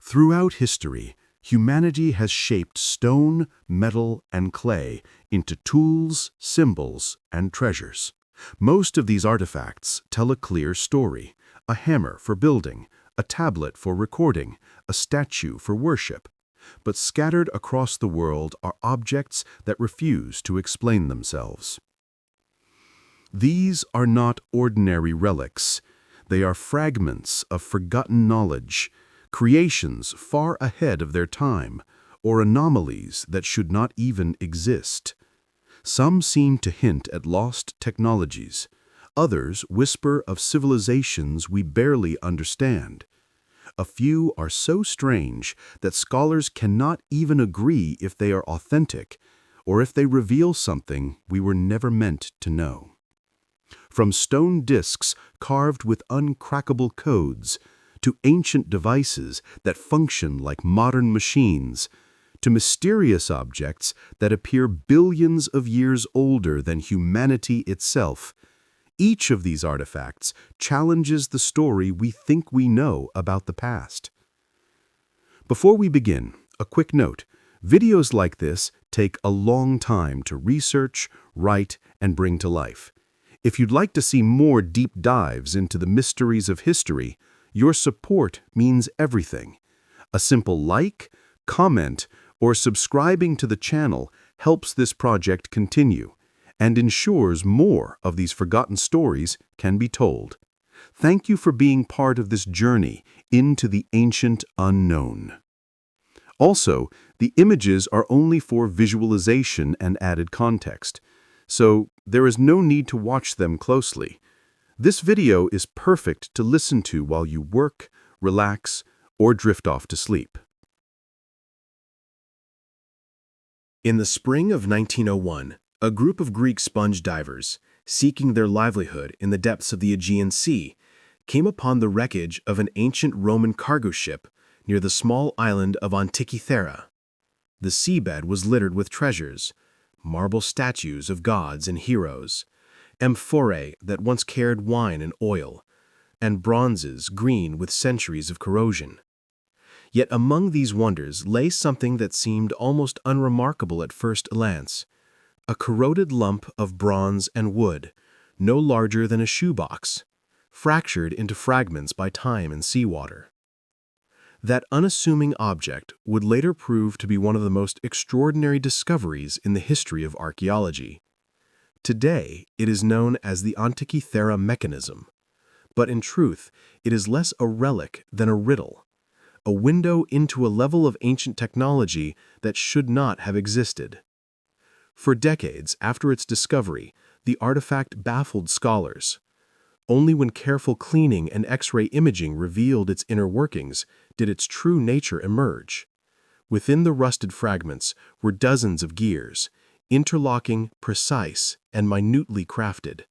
Throughout history, humanity has shaped stone, metal, and clay into tools, symbols, and treasures. Most of these artifacts tell a clear story: a hammer for building, a tablet for recording, a statue for worship. But scattered across the world are objects that refuse to explain themselves. These are not ordinary relics. They are fragments of forgotten knowledge, creations far ahead of their time, or anomalies that should not even exist. Some seem to hint at lost technologies. Others whisper of civilizations we barely understand. A few are so strange that scholars cannot even agree if they are authentic or if they reveal something we were never meant to know. From stone discs carved with uncrackable codes, to ancient devices that function like modern machines, to mysterious objects that appear billions of years older than humanity itself, each of these artifacts challenges the story we think we know about the past. Before we begin, a quick note: videos like this take a long time to research, write, and bring to life. If you'd like to see more deep dives into the mysteries of history, your support means everything. A simple like, comment, or subscribing to the channel helps this project continue and ensures more of these forgotten stories can be told. Thank you for being part of this journey into the ancient unknown. Also, the images are only for visualization and added context, so there is no need to watch them closely. This video is perfect to listen to while you work, relax, or drift off to sleep. In the spring of 1901, a group of Greek sponge divers, seeking their livelihood in the depths of the Aegean Sea, came upon the wreckage of an ancient Roman cargo ship near the small island of Antikthera. The seabed was littered with treasures: marble statues of gods and heroes, amphorae that once carried wine and oil, and bronzes green with centuries of corrosion. Yet among these wonders lay something that seemed almost unremarkable at first glance: a corroded lump of bronze and wood, no larger than a shoebox, fractured into fragments by time and seawater. That unassuming object would later prove to be one of the most extraordinary discoveries in the history of archaeology. Today, it is known as the antikthera mechanism, but in truth, it is less a relic than a riddle, a window into a level of ancient technology that should not have existed. For decades after its discovery, the artifact baffled scholars. Only when careful cleaning and X-ray imaging revealed its inner workings did its true nature emerge. Within the rusted fragments were dozens of gears, interlocking, precise, and minutely crafted.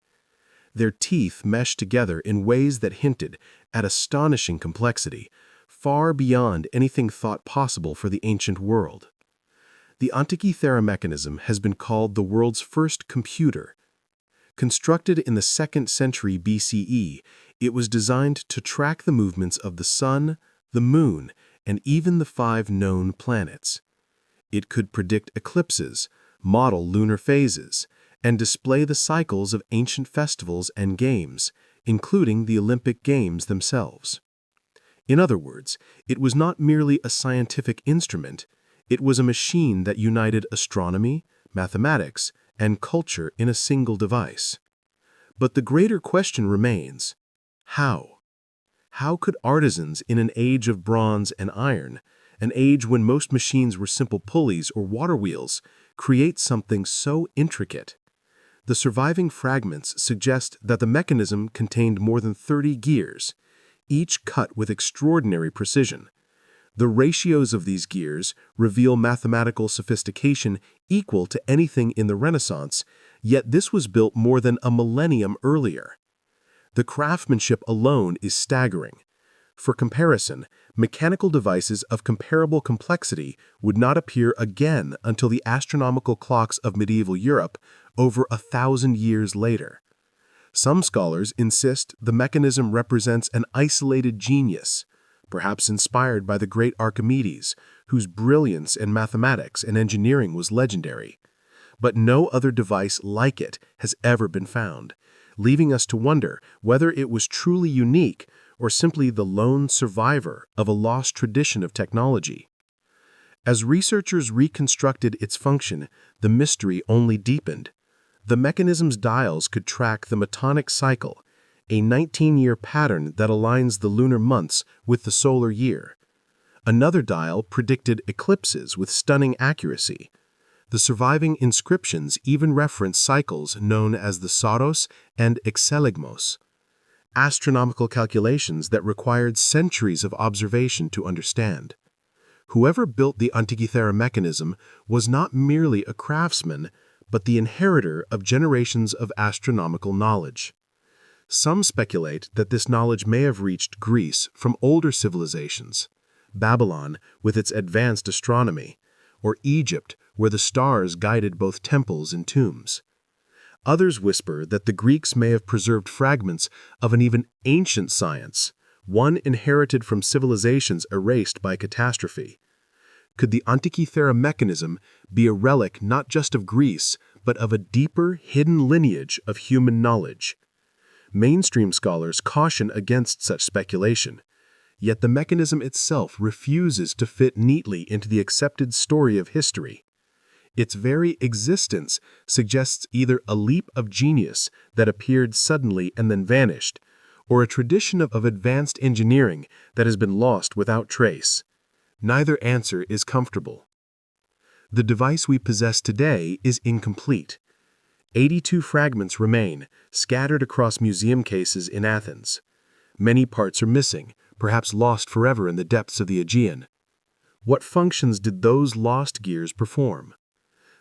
Their teeth meshed together in ways that hinted at astonishing complexity, far beyond anything thought possible for the ancient world. The antikthera mechanism has been called the world's first computer. Constructed in the 2nd century BCE, it was designed to track the movements of the sun, the moon, and even the 5 known planets. It could predict eclipses, model lunar phases, and display the cycles of ancient festivals and games, including the Olympic Games themselves. In other words, it was not merely a scientific instrument, it was a machine that united astronomy, mathematics, and culture in a single device. But the greater question remains: how? How could artisans in an age of bronze and iron, an age when most machines were simple pulleys or water wheels, create something so intricate? The surviving fragments suggest that the mechanism contained more than 30 gears, each cut with extraordinary precision. The ratios of these gears reveal mathematical sophistication equal to anything in the Renaissance, yet this was built more than a millennium earlier. The craftsmanship alone is staggering. For comparison, mechanical devices of comparable complexity would not appear again until the astronomical clocks of medieval Europe over 1,000 years later. Some scholars insist the mechanism represents an isolated genius, perhaps inspired by the great Archimedes, whose brilliance in mathematics and engineering was legendary. But no other device like it has ever been found, leaving us to wonder whether it was truly unique or simply the lone survivor of a lost tradition of technology. As researchers reconstructed its function, the mystery only deepened. The mechanism's dials could track the metonic cycle, a 19-year pattern that aligns the lunar months with the solar year. Another dial predicted eclipses with stunning accuracy. The surviving inscriptions even reference cycles known as the Saros and Exeligmos, astronomical calculations that required centuries of observation to understand. Whoever built the antikthera mechanism was not merely a craftsman, but the inheritor of generations of astronomical knowledge. Some speculate that this knowledge may have reached Greece from older civilizations, Babylon with its advanced astronomy, or Egypt where the stars guided both temples and tombs. Others whisper that the Greeks may have preserved fragments of an even ancient science, one inherited from civilizations erased by catastrophe. Could the antikthera mechanism be a relic not just of Greece, but of a deeper, hidden lineage of human knowledge? Mainstream scholars caution against such speculation, yet the mechanism itself refuses to fit neatly into the accepted story of history. Its very existence suggests either a leap of genius that appeared suddenly and then vanished, or a tradition of advanced engineering that has been lost without trace. Neither answer is comfortable. The device we possess today is incomplete. 82 fragments remain, scattered across museum cases in Athens. Many parts are missing, perhaps lost forever in the depths of the Aegean. What functions did those lost gears perform?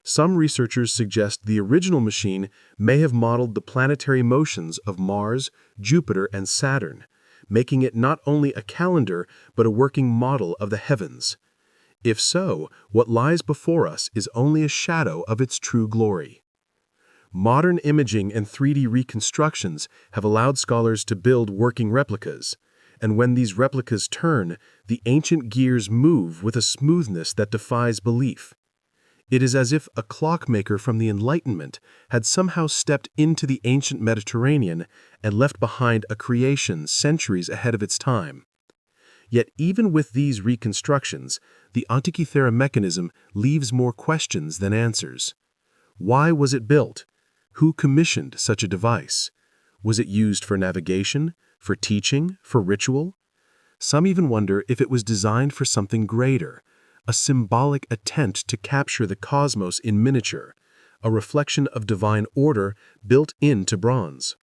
Some researchers suggest the original machine may have modeled the planetary motions of Mars, Jupiter, and Saturn, making it not only a calendar but a working model of the heavens. If so, what lies before us is only a shadow of its true glory. Modern imaging and 3D reconstructions have allowed scholars to build working replicas, and when these replicas turn, the ancient gears move with a smoothness that defies belief. It is as if a clockmaker from the Enlightenment had somehow stepped into the ancient Mediterranean and left behind a creation centuries ahead of its time. Yet even with these reconstructions, the antikthera mechanism leaves more questions than answers. Why was it built? Who commissioned such a device? Was it used for navigation, for teaching, for ritual? Some even wonder if it was designed for something greater, a symbolic attempt to capture the cosmos in miniature, a reflection of divine order built into bronze.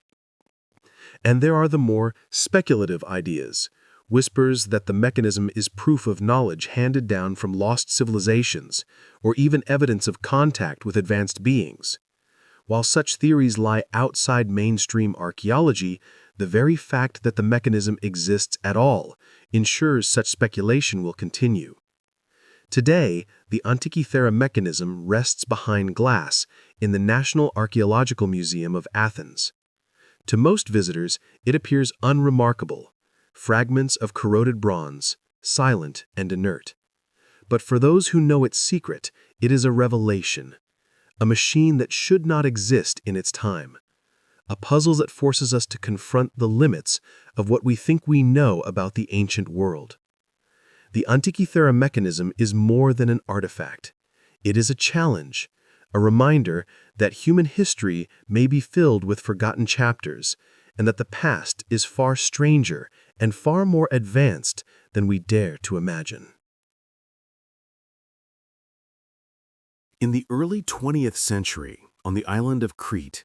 And there are the more speculative ideas, whispers that the mechanism is proof of knowledge handed down from lost civilizations, or even evidence of contact with advanced beings. While such theories lie outside mainstream archaeology, the very fact that the mechanism exists at all ensures such speculation will continue. Today, the antikthera mechanism rests behind glass in the National Archaeological Museum of Athens. To most visitors, it appears unremarkable, fragments of corroded bronze, silent and inert. But for those who know its secret, it is a revelation, a machine that should not exist in its time, a puzzle that forces us to confront the limits of what we think we know about the ancient world. The antikthera mechanism is more than an artifact. It is a challenge, a reminder that human history may be filled with forgotten chapters, and that the past is far stranger and far more advanced than we dare to imagine. In the early 20th century, on the island of Crete,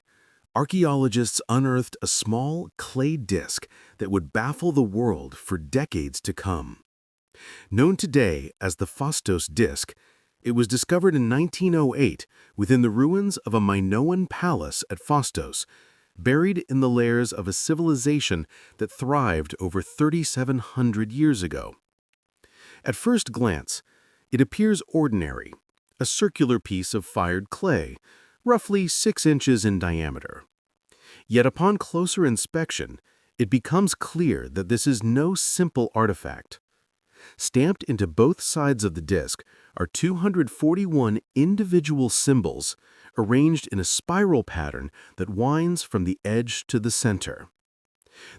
archaeologists unearthed a small clay disk that would baffle the world for decades to come. Known today as the phaistos disk, it was discovered in 1908 within the ruins of a Minoan palace at Phaistos, buried in the layers of a civilization that thrived over 3,700 years ago. At first glance, it appears ordinary, a circular piece of fired clay, roughly 6 inches in diameter. Yet upon closer inspection, it becomes clear that this is no simple artifact. Stamped into both sides of the disk are 241 individual symbols arranged in a spiral pattern that winds from the edge to the center.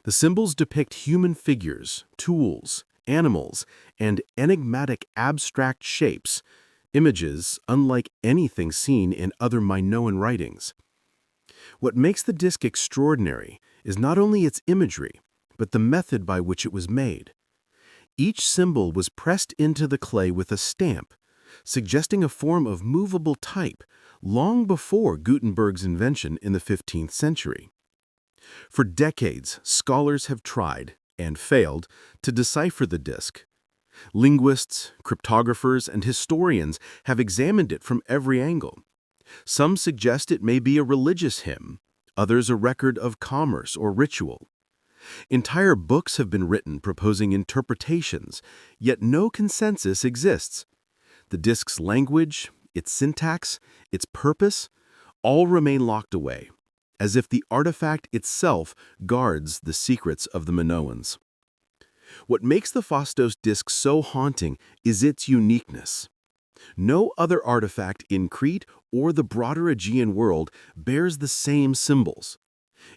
The symbols depict human figures, tools, animals, and enigmatic abstract shapes, images unlike anything seen in other Minoan writings. What makes the disk extraordinary is not only its imagery, but the method by which it was made. Each symbol was pressed into the clay with a stamp, suggesting a form of movable type long before Gutenberg's invention in the 15th century. For decades, scholars have tried, and failed, to decipher the disk. Linguists, cryptographers, and historians have examined it from every angle. Some suggest it may be a religious hymn, others a record of commerce or ritual. Entire books have been written proposing interpretations, yet no consensus exists. The disk's language, its syntax, its purpose, all remain locked away, as if the artifact itself guards the secrets of the Minoans. What makes the phaistos disk so haunting is its uniqueness. No other artifact in Crete or the broader Aegean world bears the same symbols.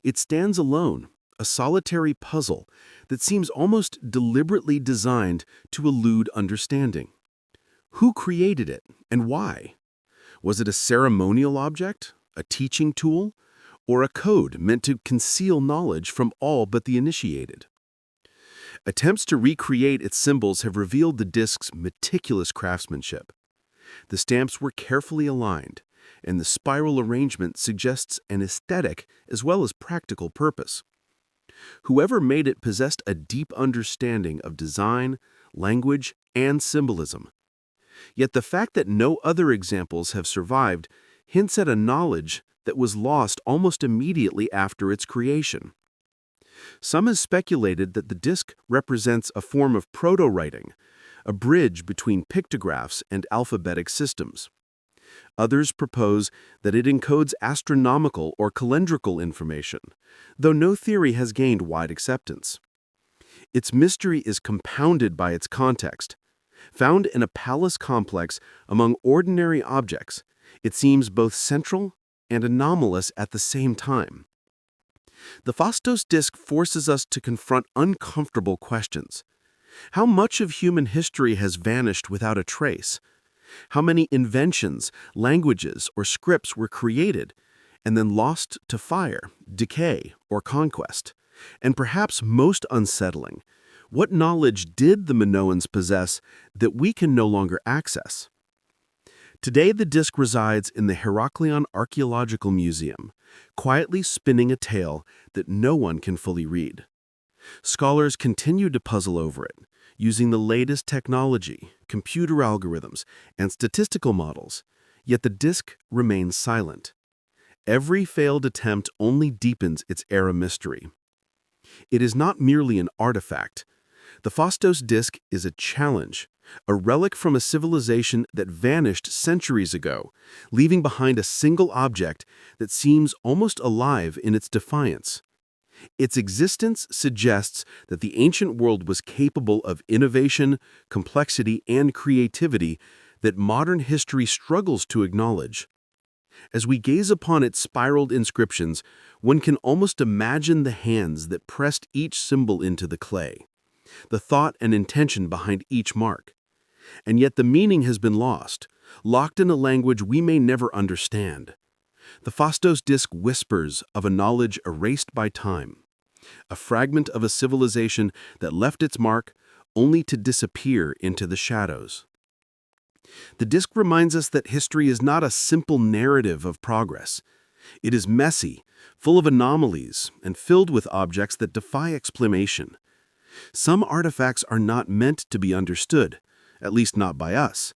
It stands alone, a solitary puzzle that seems almost deliberately designed to elude understanding. Who created it and why? Was it a ceremonial object, a teaching tool, or a code meant to conceal knowledge from all but the initiated? Attempts to recreate its symbols have revealed the disk's meticulous craftsmanship. The stamps were carefully aligned, and the spiral arrangement suggests an aesthetic as well as practical purpose. Whoever made it possessed a deep understanding of design, language, and symbolism. Yet the fact that no other examples have survived hints at a knowledge that was lost almost immediately after its creation. Some have speculated that the disk represents a form of proto-writing, a bridge between pictographs and alphabetic systems. Others propose that it encodes astronomical or calendrical information, though no theory has gained wide acceptance. Its mystery is compounded by its context. Found in a palace complex among ordinary objects, it seems both central and anomalous at the same time. The phaistos disk forces us to confront uncomfortable questions. How much of human history has vanished without a trace? How many inventions, languages, or scripts were created and then lost to fire, decay, or conquest? And perhaps most unsettling, what knowledge did the Minoans possess that we can no longer access? Today, the disk resides in the Heraklion Archaeological Museum, quietly spinning a tale that no one can fully read. Scholars continue to puzzle over it, using the latest technology, computer algorithms, and statistical models, yet the disk remains silent. Every failed attempt only deepens its era mystery. It is not merely an artifact. The phaistos disk is a challenge, a relic from a civilization that vanished centuries ago, leaving behind a single object that seems almost alive in its defiance. Its existence suggests that the ancient world was capable of innovation, complexity, and creativity that modern history struggles to acknowledge. As we gaze upon its spiraled inscriptions, one can almost imagine the hands that pressed each symbol into the clay, the thought and intention behind each mark. And yet the meaning has been lost, locked in a language we may never understand. The phaistos disk whispers of a knowledge erased by time, a fragment of a civilization that left its mark only to disappear into the shadows. The disk reminds us that history is not a simple narrative of progress. It is messy, full of anomalies, and filled with objects that defy explanation. Some artifacts are not meant to be understood, at least not by us.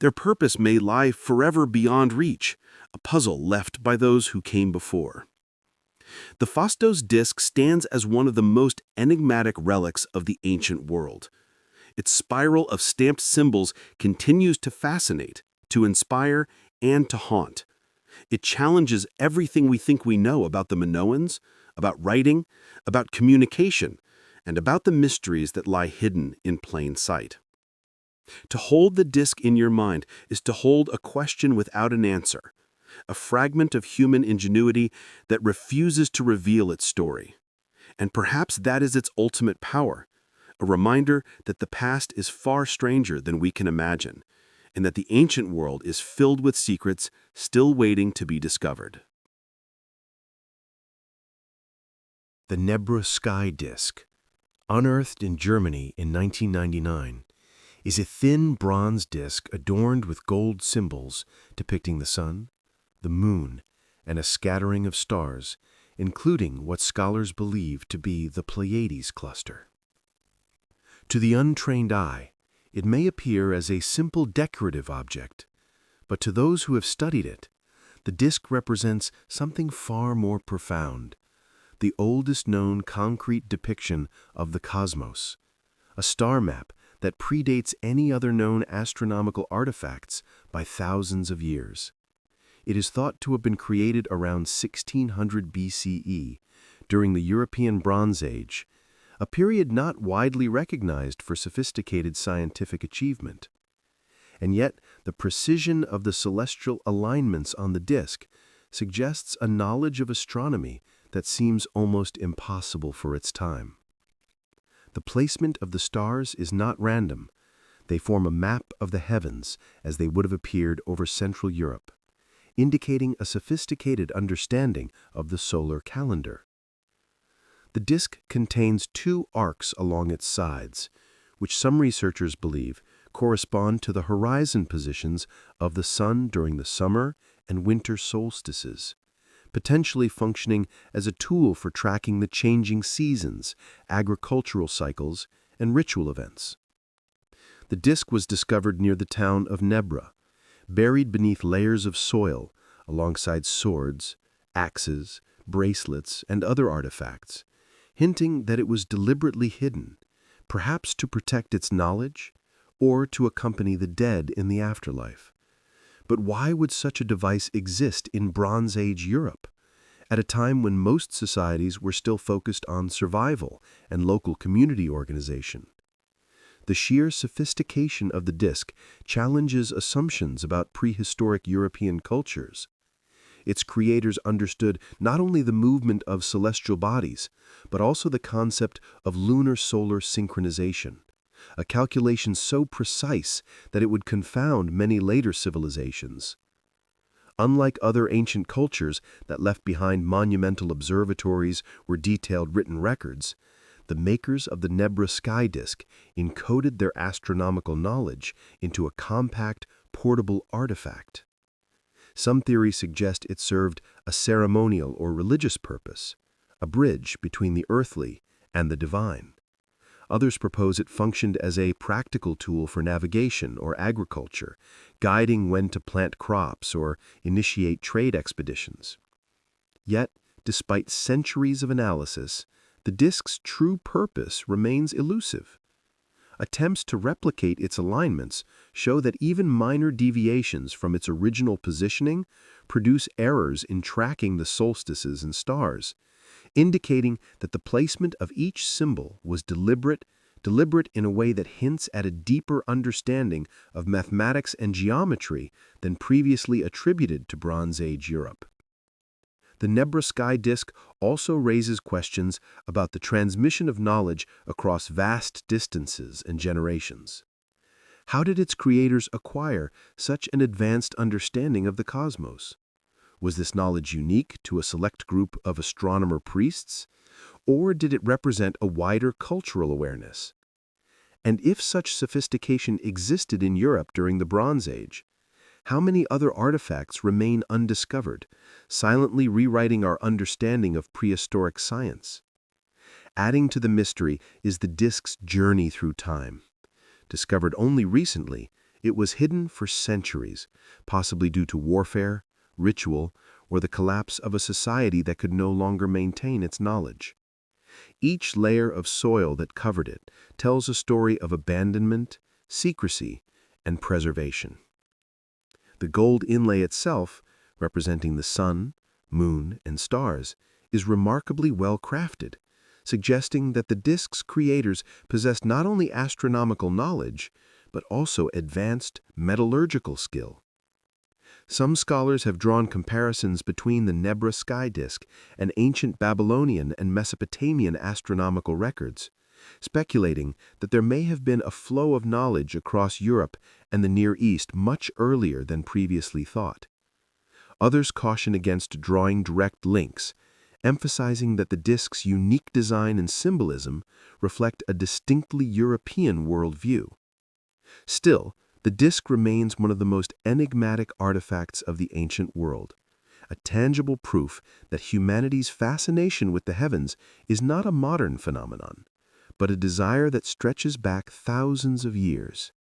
Their purpose may lie forever beyond reach, a puzzle left by those who came before. The phaistos disk stands as one of the most enigmatic relics of the ancient world. Its spiral of stamped symbols continues to fascinate, to inspire, and to haunt. It challenges everything we think we know about the Minoans, about writing, about communication, and about the mysteries that lie hidden in plain sight. To hold the disk in your mind is to hold a question without an answer, a fragment of human ingenuity that refuses to reveal its story. And perhaps that is its ultimate power, a reminder that the past is far stranger than we can imagine, and that the ancient world is filled with secrets still waiting to be discovered. The Nebra sky disk, unearthed in Germany in 1999, is a thin bronze disk adorned with gold symbols depicting the sun, the moon, and a scattering of stars, including what scholars believe to be the Pleiades cluster. To the untrained eye, it may appear as a simple decorative object, but to those who have studied it, the disk represents something far more profound, the oldest known concrete depiction of the cosmos, a star map that predates any other known astronomical artifacts by thousands of years. It is thought to have been created around 1600 BCE, during the European Bronze Age, a period not widely recognized for sophisticated scientific achievement. And yet, the precision of the celestial alignments on the disk suggests a knowledge of astronomy that seems almost impossible for its time. The placement of the stars is not random. They form a map of the heavens as they would have appeared over Central Europe, indicating a sophisticated understanding of the solar calendar. The disk contains two arcs along its sides, which some researchers believe correspond to the horizon positions of the sun during the summer and winter solstices, potentially functioning as a tool for tracking the changing seasons, agricultural cycles, and ritual events. The disk was discovered near the town of Nebra, buried beneath layers of soil, alongside swords, axes, bracelets, and other artifacts, hinting that it was deliberately hidden, perhaps to protect its knowledge or to accompany the dead in the afterlife. But why would such a device exist in Bronze Age Europe, at a time when most societies were still focused on survival and local community organization? The sheer sophistication of the disk challenges assumptions about prehistoric European cultures. Its creators understood not only the movement of celestial bodies, but also the concept of lunar-solar synchronization, a calculation so precise that it would confound many later civilizations. Unlike other ancient cultures that left behind monumental observatories or detailed written records, the makers of the Nebra sky disk encoded their astronomical knowledge into a compact, portable artifact. Some theories suggest it served a ceremonial or religious purpose, a bridge between the earthly and the divine. Others propose it functioned as a practical tool for navigation or agriculture, guiding when to plant crops or initiate trade expeditions. Yet, despite centuries of analysis, the disk's true purpose remains elusive. Attempts to replicate its alignments show that even minor deviations from its original positioning produce errors in tracking the solstices and stars, indicating that the placement of each symbol was deliberate in a way that hints at a deeper understanding of mathematics and geometry than previously attributed to Bronze Age Europe. The Nebra sky disk also raises questions about the transmission of knowledge across vast distances and generations. How did its creators acquire such an advanced understanding of the cosmos? Was this knowledge unique to a select group of astronomer priests, or did it represent a wider cultural awareness? And if such sophistication existed in Europe during the Bronze Age, how many other artifacts remain undiscovered, silently rewriting our understanding of prehistoric science? Adding to the mystery is the disk's journey through time. Discovered only recently, it was hidden for centuries, possibly due to warfare, ritual, or the collapse of a society that could no longer maintain its knowledge. Each layer of soil that covered it tells a story of abandonment, secrecy, and preservation. The gold inlay itself, representing the sun, moon, and stars, is remarkably well crafted, suggesting that the disk's creators possessed not only astronomical knowledge, but also advanced metallurgical skill. Some scholars have drawn comparisons between the Nebra sky disk and ancient Babylonian and Mesopotamian astronomical records, speculating that there may have been a flow of knowledge across Europe and the Near East much earlier than previously thought. Others caution against drawing direct links, emphasizing that the disk's unique design and symbolism reflect a distinctly European worldview. Still, the disk remains one of the most enigmatic artifacts of the ancient world, a tangible proof that humanity's fascination with the heavens is not a modern phenomenon, but a desire that stretches back thousands of years.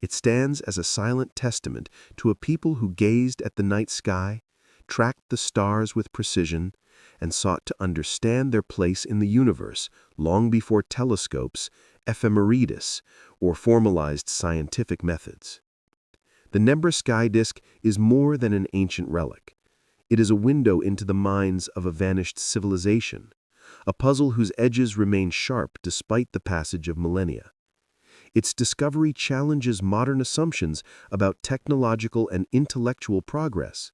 It stands as a silent testament to a people who gazed at the night sky, tracked the stars with precision, and sought to understand their place in the universe long before telescopes, ephemerides, or formalized scientific methods. The Nebra sky disk is more than an ancient relic. It is a window into the minds of a vanished civilization, a puzzle whose edges remain sharp despite the passage of millennia. Its discovery challenges modern assumptions about technological and intellectual progress,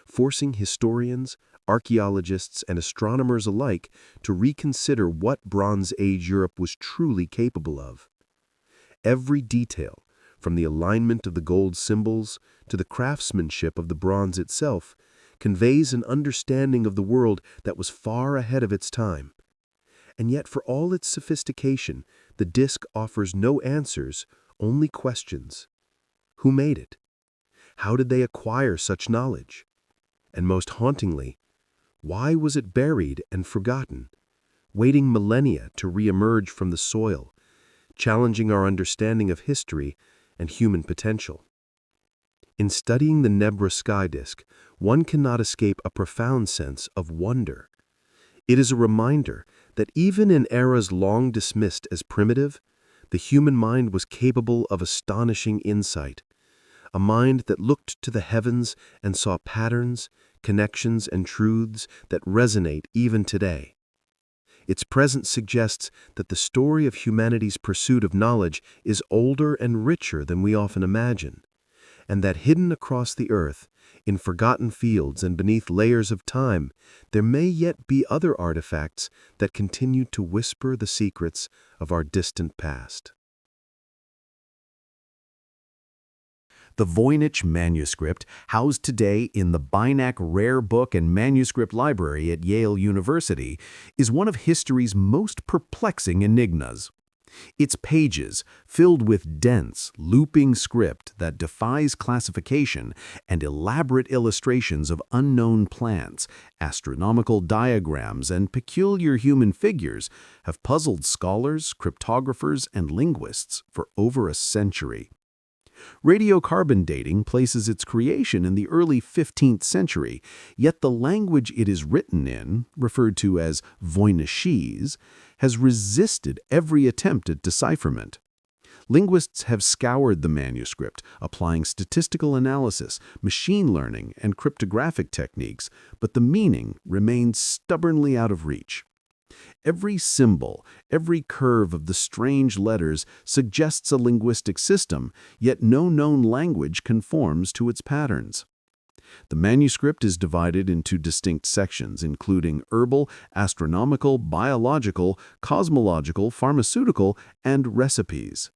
forcing historians, archaeologists, and astronomers alike to reconsider what Bronze Age Europe was truly capable of. Every detail, from the alignment of the gold symbols to the craftsmanship of the bronze itself, conveys an understanding of the world that was far ahead of its time. And yet, for all its sophistication, the disk offers no answers, only questions. Who made it? How did they acquire such knowledge? And most hauntingly, why was it buried and forgotten, waiting millennia to re-emerge from the soil, challenging our understanding of history and human potential? In studying the Nebra sky disk, one cannot escape a profound sense of wonder. It is a reminder that even in eras long dismissed as primitive, the human mind was capable of astonishing insight, a mind that looked to the heavens and saw patterns, connections, and truths that resonate even today. Its presence suggests that the story of humanity's pursuit of knowledge is older and richer than we often imagine, and that hidden across the earth, in forgotten fields and beneath layers of time, there may yet be other artifacts that continue to whisper the secrets of our distant past. The Voynich manuscript, housed today in the Bynack Rare Book and Manuscript Library at Yale University, is one of history's most perplexing enigmas. Its pages, filled with dense, looping script that defies classification and elaborate illustrations of unknown plants, astronomical diagrams, and peculiar human figures, have puzzled scholars, cryptographers, and linguists for over a century. Radiocarbon dating places its creation in the early 15th century, yet the language it is written in, referred to as Voynichese, has resisted every attempt at decipherment. Linguists have scoured the manuscript, applying statistical analysis, machine learning, and cryptographic techniques, but the meaning remains stubbornly out of reach. Every symbol, every curve of the strange letters suggests a linguistic system, yet no known language conforms to its patterns. The manuscript is divided into distinct sections, including herbal, astronomical, biological, cosmological, pharmaceutical, and recipes.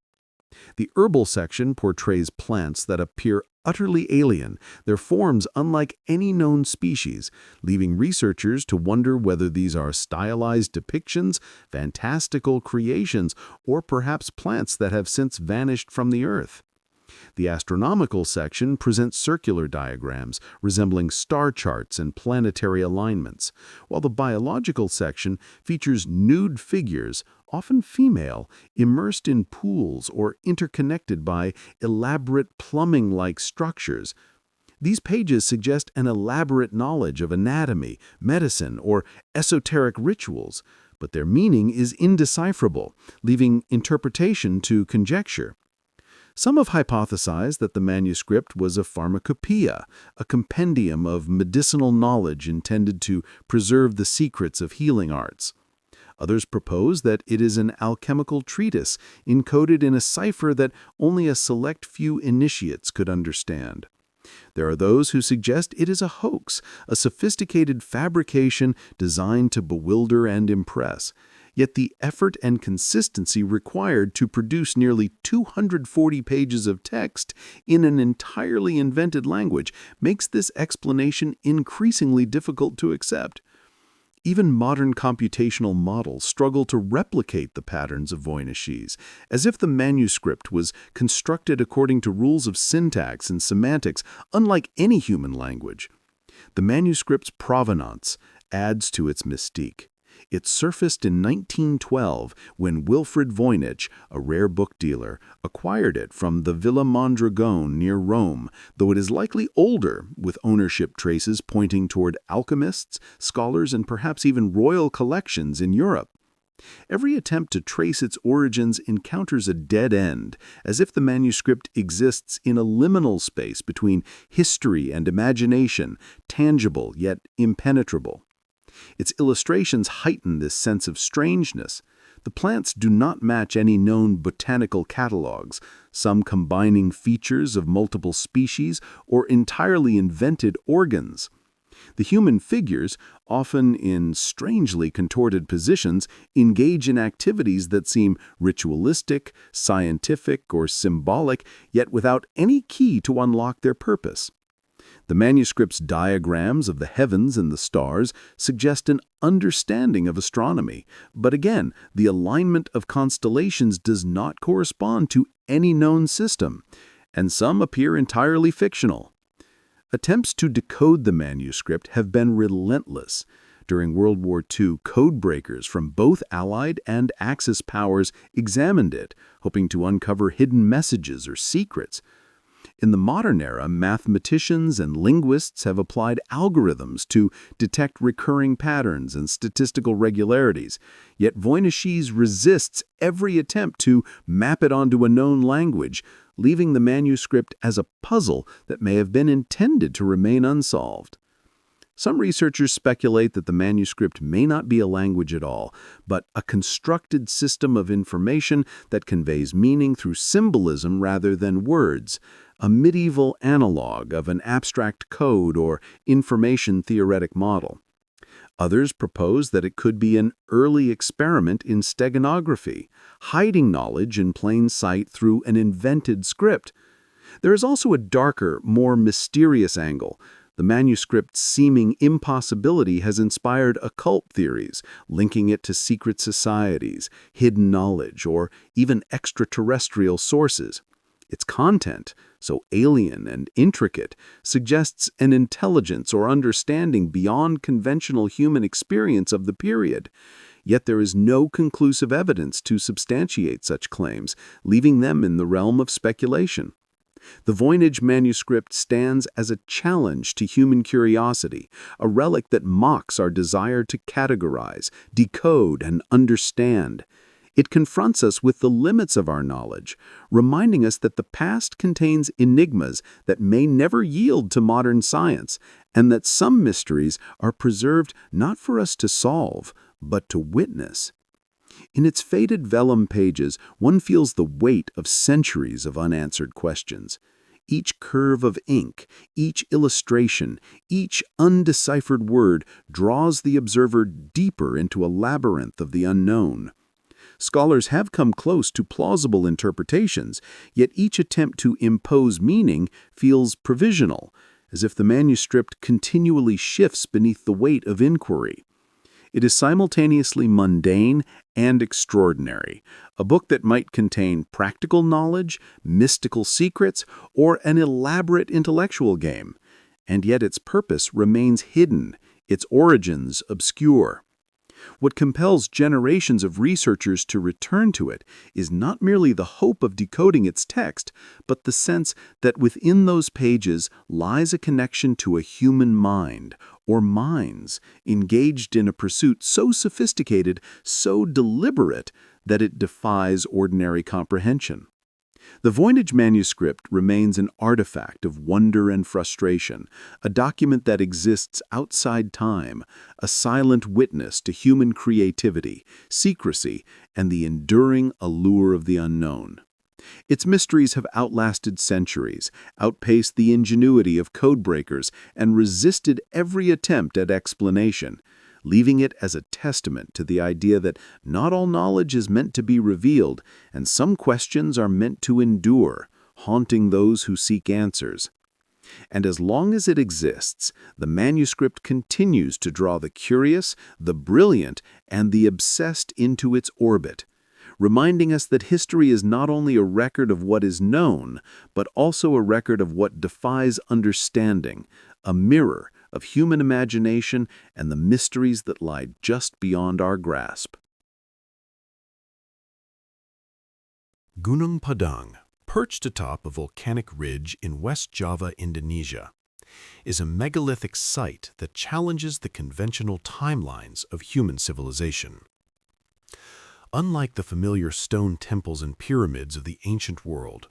The herbal section portrays plants that appear utterly alien, their forms unlike any known species, leaving researchers to wonder whether these are stylized depictions, fantastical creations, or perhaps plants that have since vanished from the earth. The astronomical section presents circular diagrams resembling star charts and planetary alignments, while the biological section features nude figures, often female, immersed in pools or interconnected by elaborate plumbing-like structures. These pages suggest an elaborate knowledge of anatomy, medicine, or esoteric rituals, but their meaning is indecipherable, leaving interpretation to conjecture. Some have hypothesized that the manuscript was a pharmacopoeia, a compendium of medicinal knowledge intended to preserve the secrets of healing arts. Others propose that it is an alchemical treatise encoded in a cipher that only a select few initiates could understand. There are those who suggest it is a hoax, a sophisticated fabrication designed to bewilder and impress. Yet the effort and consistency required to produce nearly 240 pages of text in an entirely invented language makes this explanation increasingly difficult to accept. Even modern computational models struggle to replicate the patterns of Voynichese, as if the manuscript was constructed according to rules of syntax and semantics unlike any human language. The manuscript's provenance adds to its mystique. It surfaced in 1912 when Wilfrid Voynich, a rare book dealer, acquired it from the Villa Mondragone near Rome, though it is likely older, with ownership traces pointing toward alchemists, scholars, and perhaps even royal collections in Europe. Every attempt to trace its origins encounters a dead end, as if the manuscript exists in a liminal space between history and imagination, tangible yet impenetrable. Its illustrations heighten this sense of strangeness. The plants do not match any known botanical catalogs, some combining features of multiple species or entirely invented organs. The human figures, often in strangely contorted positions, engage in activities that seem ritualistic, scientific, or symbolic, yet without any key to unlock their purpose. The manuscript's diagrams of the heavens and the stars suggest an understanding of astronomy, but again, the alignment of constellations does not correspond to any known system, and some appear entirely fictional. Attempts to decode the manuscript have been relentless. During World War II, codebreakers from both Allied and Axis powers examined it, hoping to uncover hidden messages or secrets. In the modern era, mathematicians and linguists have applied algorithms to detect recurring patterns and statistical regularities, yet Voynichese resists every attempt to map it onto a known language, leaving the manuscript as a puzzle that may have been intended to remain unsolved. Some researchers speculate that the manuscript may not be a language at all, but a constructed system of information that conveys meaning through symbolism rather than words, a medieval analog of an abstract code or information theoretic model. Others propose that it could be an early experiment in steganography, hiding knowledge in plain sight through an invented script. There is also a darker, more mysterious angle. The manuscript's seeming impossibility has inspired occult theories, linking it to secret societies, hidden knowledge, or even extraterrestrial sources. Its content, so alien and intricate, suggests an intelligence or understanding beyond conventional human experience of the period. Yet there is no conclusive evidence to substantiate such claims, leaving them in the realm of speculation. The Voynich manuscript stands as a challenge to human curiosity, a relic that mocks our desire to categorize, decode, and understand. It confronts us with the limits of our knowledge, reminding us that the past contains enigmas that may never yield to modern science, and that some mysteries are preserved not for us to solve, but to witness. In its faded vellum pages, one feels the weight of centuries of unanswered questions. Each curve of ink, each illustration, each undeciphered word draws the observer deeper into a labyrinth of the unknown. Scholars have come close to plausible interpretations, yet each attempt to impose meaning feels provisional, as if the manuscript continually shifts beneath the weight of inquiry. It is simultaneously mundane and extraordinary, a book that might contain practical knowledge, mystical secrets, or an elaborate intellectual game, and yet its purpose remains hidden, its origins obscure. What compels generations of researchers to return to it is not merely the hope of decoding its text, but the sense that within those pages lies a connection to a human mind, or minds, engaged in a pursuit so sophisticated, so deliberate, that it defies ordinary comprehension. The Voynich manuscript remains an artifact of wonder and frustration, a document that exists outside time, a silent witness to human creativity, secrecy, and the enduring allure of the unknown. Its mysteries have outlasted centuries, outpaced the ingenuity of codebreakers, and resisted every attempt at explanation, leaving it as a testament to the idea that not all knowledge is meant to be revealed, and some questions are meant to endure, haunting those who seek answers. And as long as it exists, the manuscript continues to draw the curious, the brilliant, and the obsessed into its orbit, reminding us that history is not only a record of what is known, but also a record of what defies understanding, a mirror of human imagination and the mysteries that lie just beyond our grasp. Gunung Padang, perched atop a volcanic ridge in West Java, Indonesia, is a megalithic site that challenges the conventional timelines of human civilization. Unlike the familiar stone temples and pyramids of the ancient world,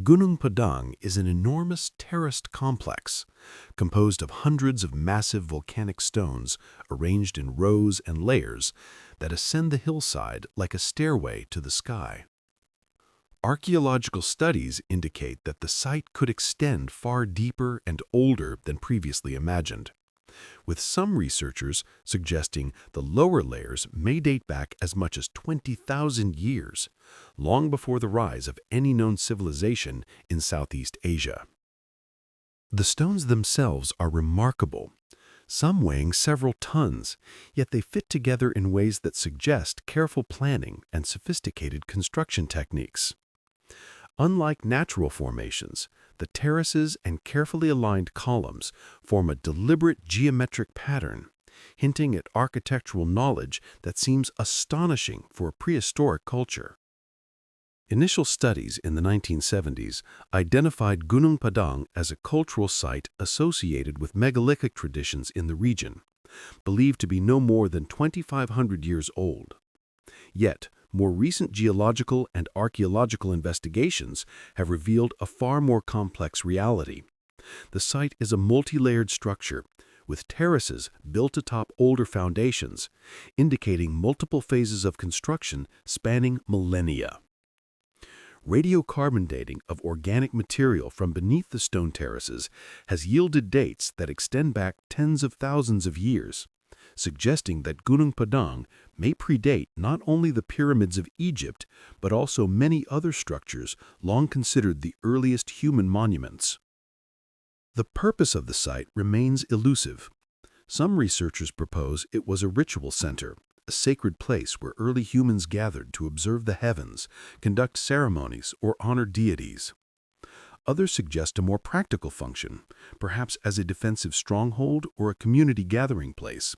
Gunung Padang is an enormous terraced complex composed of hundreds of massive volcanic stones arranged in rows and layers that ascend the hillside like a stairway to the sky. Archaeological studies indicate that the site could extend far deeper and older than previously imagined, with some researchers suggesting the lower layers may date back as much as 20,000 years, long before the rise of any known civilization in Southeast Asia. The stones themselves are remarkable, some weighing several tons, yet they fit together in ways that suggest careful planning and sophisticated construction techniques. Unlike natural formations, the terraces and carefully aligned columns form a deliberate geometric pattern, hinting at architectural knowledge that seems astonishing for a prehistoric culture. Initial studies in the 1970s identified Gunung Padang as a cultural site associated with megalithic traditions in the region, believed to be no more than 2,500 years old. Yet, more recent geological and archaeological investigations have revealed a far more complex reality. The site is a multi-layered structure, with terraces built atop older foundations, indicating multiple phases of construction spanning millennia. Radiocarbon dating of organic material from beneath the stone terraces has yielded dates that extend back tens of thousands of years, suggesting that Gunung Padang may predate not only the pyramids of Egypt, but also many other structures long considered the earliest human monuments. The purpose of the site remains elusive. Some researchers propose it was a ritual center, a sacred place where early humans gathered to observe the heavens, conduct ceremonies, or honor deities. Others suggest a more practical function, perhaps as a defensive stronghold or a community gathering place,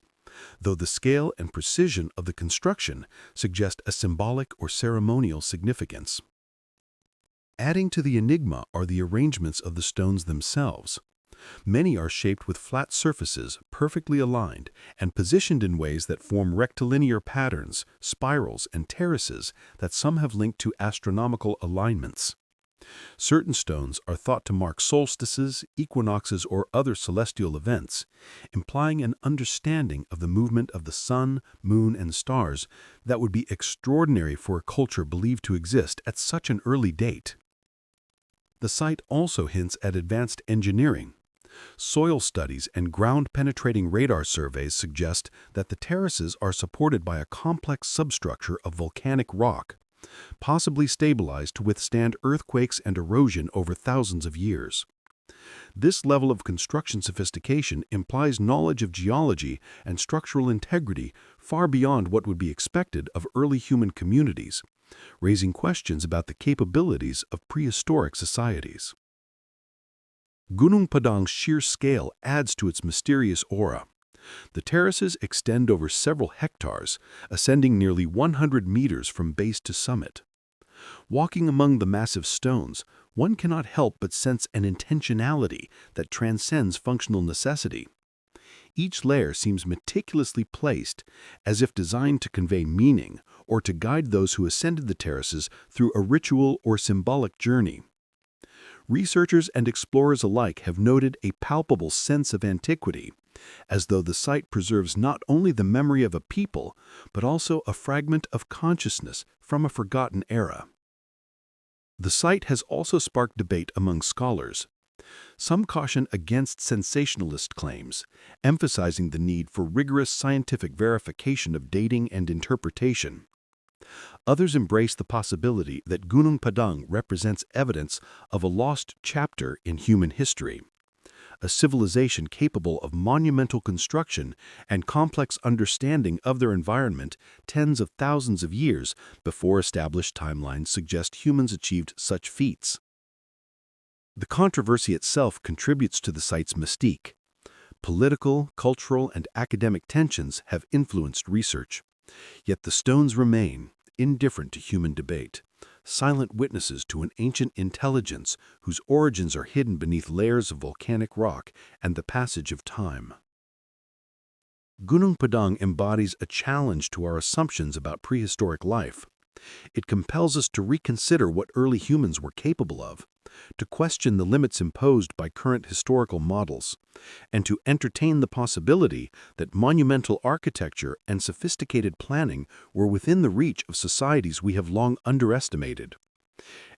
though the scale and precision of the construction suggest a symbolic or ceremonial significance. Adding to the enigma are the arrangements of the stones themselves. Many are shaped with flat surfaces, perfectly aligned, and positioned in ways that form rectilinear patterns, spirals, and terraces that some have linked to astronomical alignments. Certain stones are thought to mark solstices, equinoxes, or other celestial events, implying an understanding of the movement of the sun, moon, and stars that would be extraordinary for a culture believed to exist at such an early date. The site also hints at advanced engineering. Soil studies and ground-penetrating radar surveys suggest that the terraces are supported by a complex substructure of volcanic rock, possibly stabilized to withstand earthquakes and erosion over thousands of years. This level of construction sophistication implies knowledge of geology and structural integrity far beyond what would be expected of early human communities, raising questions about the capabilities of prehistoric societies. Gunung Padang's sheer scale adds to its mysterious aura. The terraces extend over several hectares, ascending nearly 100 meters from base to summit. Walking among the massive stones, one cannot help but sense an intentionality that transcends functional necessity. Each layer seems meticulously placed, as if designed to convey meaning or to guide those who ascended the terraces through a ritual or symbolic journey. Researchers and explorers alike have noted a palpable sense of antiquity, as though the site preserves not only the memory of a people, but also a fragment of consciousness from a forgotten era. The site has also sparked debate among scholars. Some caution against sensationalist claims, emphasizing the need for rigorous scientific verification of dating and interpretation. Others embrace the possibility that Gunung Padang represents evidence of a lost chapter in human history, a civilization capable of monumental construction and complex understanding of their environment tens of thousands of years before established timelines suggest humans achieved such feats. The controversy itself contributes to the site's mystique. Political, cultural, and academic tensions have influenced research. Yet the stones remain, indifferent to human debate, silent witnesses to an ancient intelligence whose origins are hidden beneath layers of volcanic rock and the passage of time. Gunung Padang embodies a challenge to our assumptions about prehistoric life. It compels us to reconsider what early humans were capable of, to question the limits imposed by current historical models, and to entertain the possibility that monumental architecture and sophisticated planning were within the reach of societies we have long underestimated.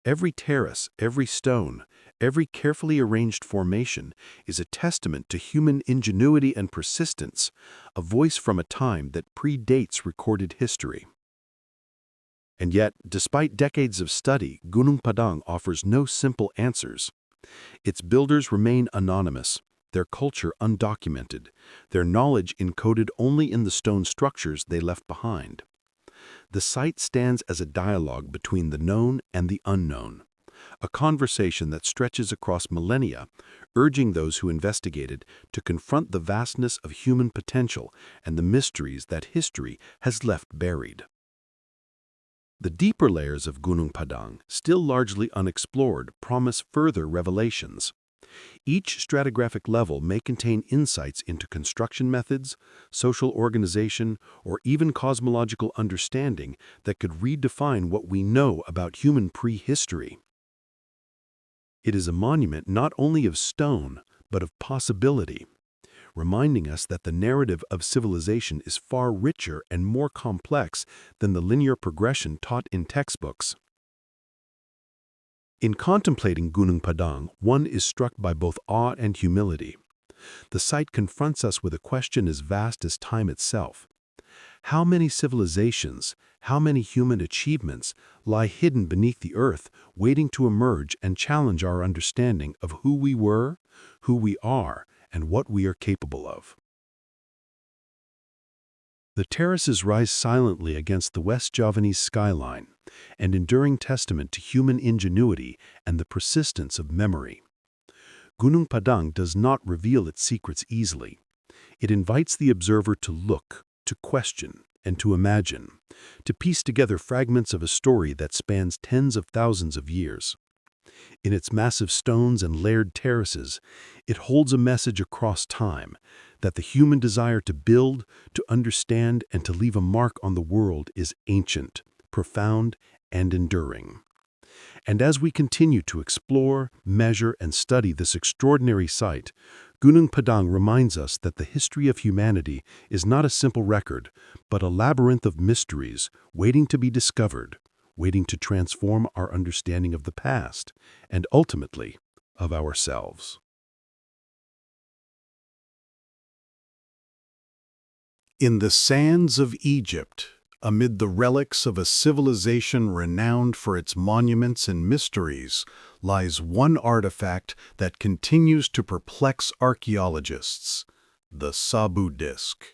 Every terrace, every stone, every carefully arranged formation is a testament to human ingenuity and persistence, a voice from a time that predates recorded history. And yet, despite decades of study, Gunung Padang offers no simple answers. Its builders remain anonymous, their culture undocumented, their knowledge encoded only in the stone structures they left behind. The site stands as a dialogue between the known and the unknown, a conversation that stretches across millennia, urging those who investigate it to confront the vastness of human potential and the mysteries that history has left buried. The deeper layers of Gunung Padang, still largely unexplored, promise further revelations. Each stratigraphic level may contain insights into construction methods, social organization, or even cosmological understanding that could redefine what we know about human prehistory. It is a monument not only of stone, but of possibility, reminding us that the narrative of civilization is far richer and more complex than the linear progression taught in textbooks. In contemplating Gunung Padang, one is struck by both awe and humility. The site confronts us with a question as vast as time itself. How many civilizations, how many human achievements lie hidden beneath the earth, waiting to emerge and challenge our understanding of who we were, who we are, and what we are capable of? The terraces rise silently against the West Javanese skyline, an enduring testament to human ingenuity and the persistence of memory. Gunung Padang does not reveal its secrets easily. It invites the observer to look, to question, and to imagine, to piece together fragments of a story that spans tens of thousands of years. In its massive stones and layered terraces, it holds a message across time that the human desire to build, to understand, and to leave a mark on the world is ancient, profound, and enduring. And as we continue to explore, measure, and study this extraordinary site, Gunung Padang reminds us that the history of humanity is not a simple record, but a labyrinth of mysteries waiting to be discovered, waiting to transform our understanding of the past, and ultimately, of ourselves. In the sands of Egypt, amid the relics of a civilization renowned for its monuments and mysteries, lies one artifact that continues to perplex archaeologists: the Sabu disk.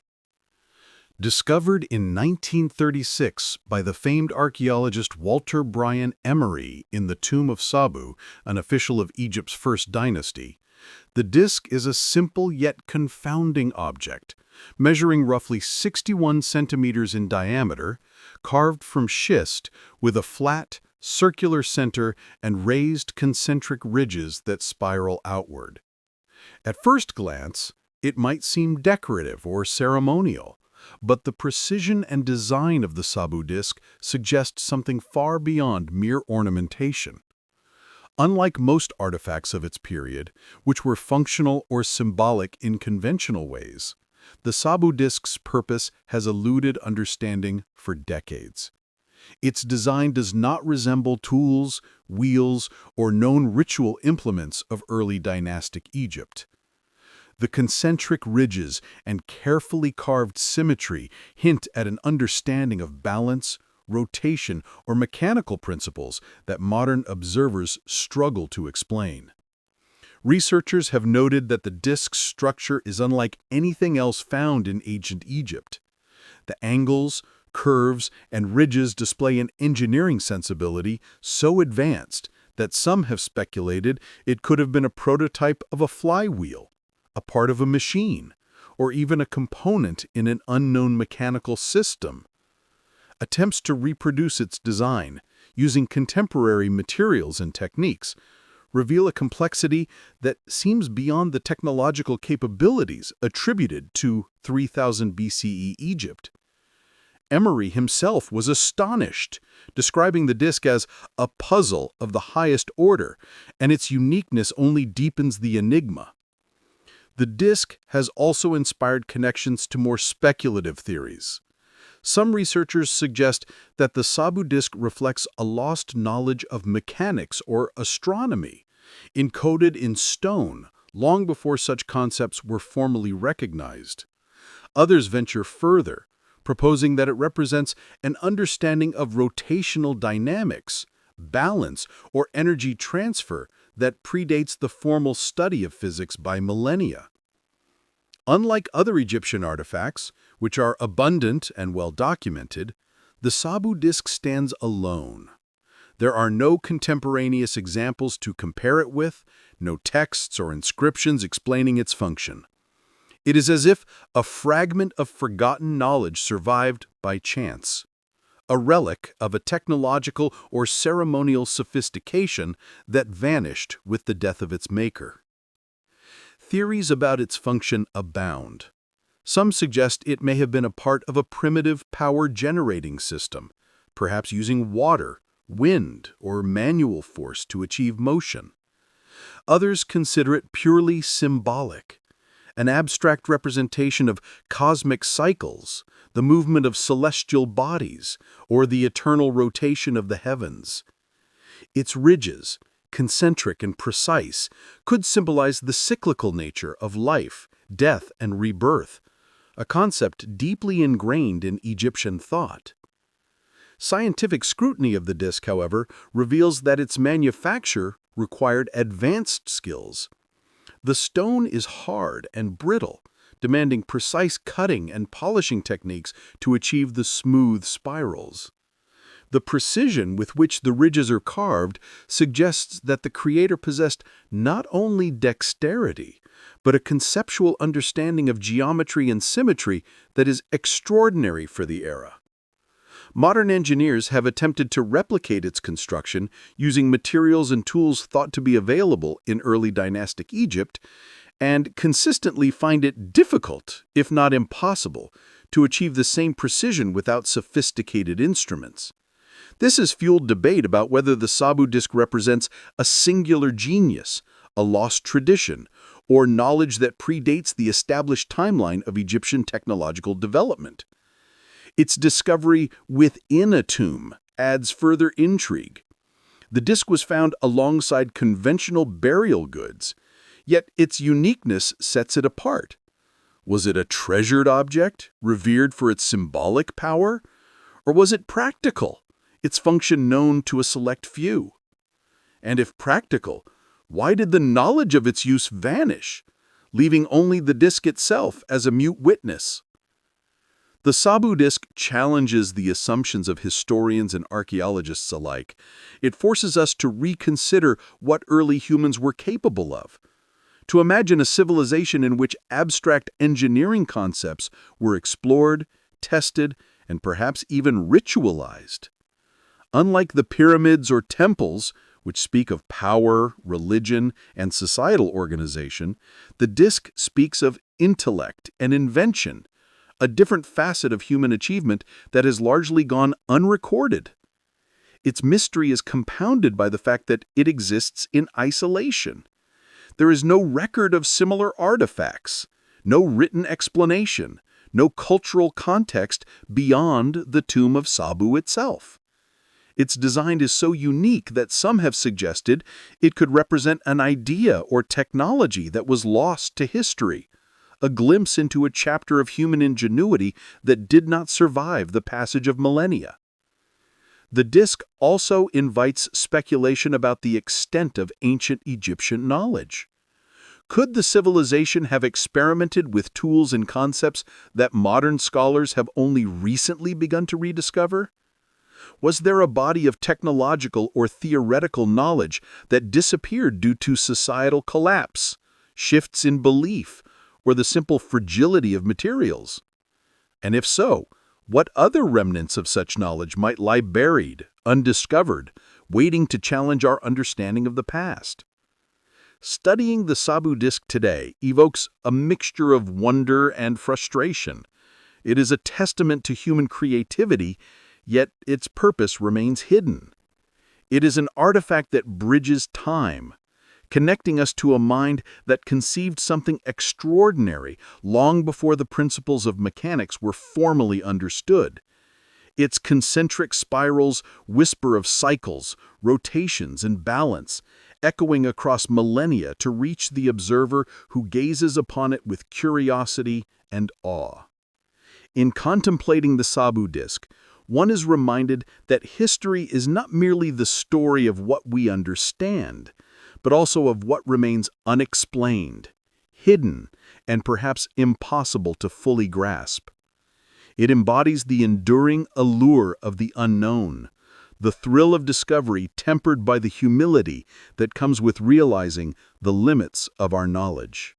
Discovered in 1936 by the famed archaeologist Walter Bryan Emery in the tomb of Sabu, an official of Egypt's first dynasty, the disk is a simple yet confounding object, measuring roughly 61 centimeters in diameter, carved from schist with a flat, circular center and raised concentric ridges that spiral outward. At first glance, It might seem decorative or ceremonial, but the precision and design of the Sabu disk suggests something far beyond mere ornamentation. Unlike most artifacts of its period, which were functional or symbolic in conventional ways, the Sabu disk's purpose has eluded understanding for decades. Its design does not resemble tools, wheels, or known ritual implements of early dynastic Egypt. The concentric ridges and carefully carved symmetry hint at an understanding of balance, rotation, or mechanical principles that modern observers struggle to explain. Researchers have noted that the disk's structure is unlike anything else found in ancient Egypt. The angles, curves, and ridges display an engineering sensibility so advanced that some have speculated it could have been a prototype of a flywheel, a part of a machine, or even a component in an unknown mechanical system. Attempts to reproduce its design, using contemporary materials and techniques, reveal a complexity that seems beyond the technological capabilities attributed to 3000 BCE Egypt. Emery himself was astonished, describing the disk as a puzzle of the highest order, and its uniqueness only deepens the enigma. The disk has also inspired connections to more speculative theories. Some researchers suggest that the Sabu disk reflects a lost knowledge of mechanics or astronomy, encoded in stone long before such concepts were formally recognized. Others venture further, proposing that it represents an understanding of rotational dynamics, balance, or energy transfer that predates the formal study of physics by millennia. Unlike other Egyptian artifacts, which are abundant and well documented, the Sabu disk stands alone. There are no contemporaneous examples to compare it with, no texts or inscriptions explaining its function. It is as if a fragment of forgotten knowledge survived by chance, a relic of a technological or ceremonial sophistication that vanished with the death of its maker. Theories about its function abound. Some suggest it may have been a part of a primitive power-generating system, perhaps using water, wind, or manual force to achieve motion. Others consider it purely symbolic, an abstract representation of cosmic cycles, the movement of celestial bodies, or the eternal rotation of the heavens. Its ridges, concentric and precise, could symbolize the cyclical nature of life, death, and rebirth, a concept deeply ingrained in Egyptian thought. Scientific scrutiny of the disk, however, reveals that its manufacture required advanced skills. The stone is hard and brittle, demanding precise cutting and polishing techniques to achieve the smooth spirals. The precision with which the ridges are carved suggests that the creator possessed not only dexterity, but a conceptual understanding of geometry and symmetry that is extraordinary for the era. Modern engineers have attempted to replicate its construction using materials and tools thought to be available in early dynastic Egypt, and consistently find it difficult, if not impossible, to achieve the same precision without sophisticated instruments. This has fueled debate about whether the Sabu disk represents a singular genius, a lost tradition, or knowledge that predates the established timeline of Egyptian technological development. Its discovery within a tomb adds further intrigue. The disk was found alongside conventional burial goods, yet its uniqueness sets it apart. Was it a treasured object, revered for its symbolic power? Or was it practical, its function known to a select few? And if practical, why did the knowledge of its use vanish, leaving only the disk itself as a mute witness? The Sabu disk challenges the assumptions of historians and archaeologists alike. It forces us to reconsider what early humans were capable of, to imagine a civilization in which abstract engineering concepts were explored, tested, and perhaps even ritualized. Unlike the pyramids or temples, which speak of power, religion, and societal organization, the disk speaks of intellect and invention, a different facet of human achievement that has largely gone unrecorded. Its mystery is compounded by the fact that it exists in isolation. There is no record of similar artifacts, no written explanation, no cultural context beyond the tomb of Sabu itself. Its design is so unique that some have suggested it could represent an idea or technology that was lost to history, a glimpse into a chapter of human ingenuity that did not survive the passage of millennia. The disk also invites speculation about the extent of ancient Egyptian knowledge. Could the civilization have experimented with tools and concepts that modern scholars have only recently begun to rediscover? Was there a body of technological or theoretical knowledge that disappeared due to societal collapse, shifts in belief, or the simple fragility of materials? And if so, what other remnants of such knowledge might lie buried, undiscovered, waiting to challenge our understanding of the past? Studying the Sabu disk today evokes a mixture of wonder and frustration. It is a testament to human creativity, yet its purpose remains hidden. It is an artifact that bridges time, connecting us to a mind that conceived something extraordinary long before the principles of mechanics were formally understood. Its concentric spirals whisper of cycles, rotations, and balance, echoing across millennia to reach the observer who gazes upon it with curiosity and awe. In contemplating the Sabu disk, one is reminded that history is not merely the story of what we understand, but also of what remains unexplained, hidden, and perhaps impossible to fully grasp. It embodies the enduring allure of the unknown, the thrill of discovery tempered by the humility that comes with realizing the limits of our knowledge.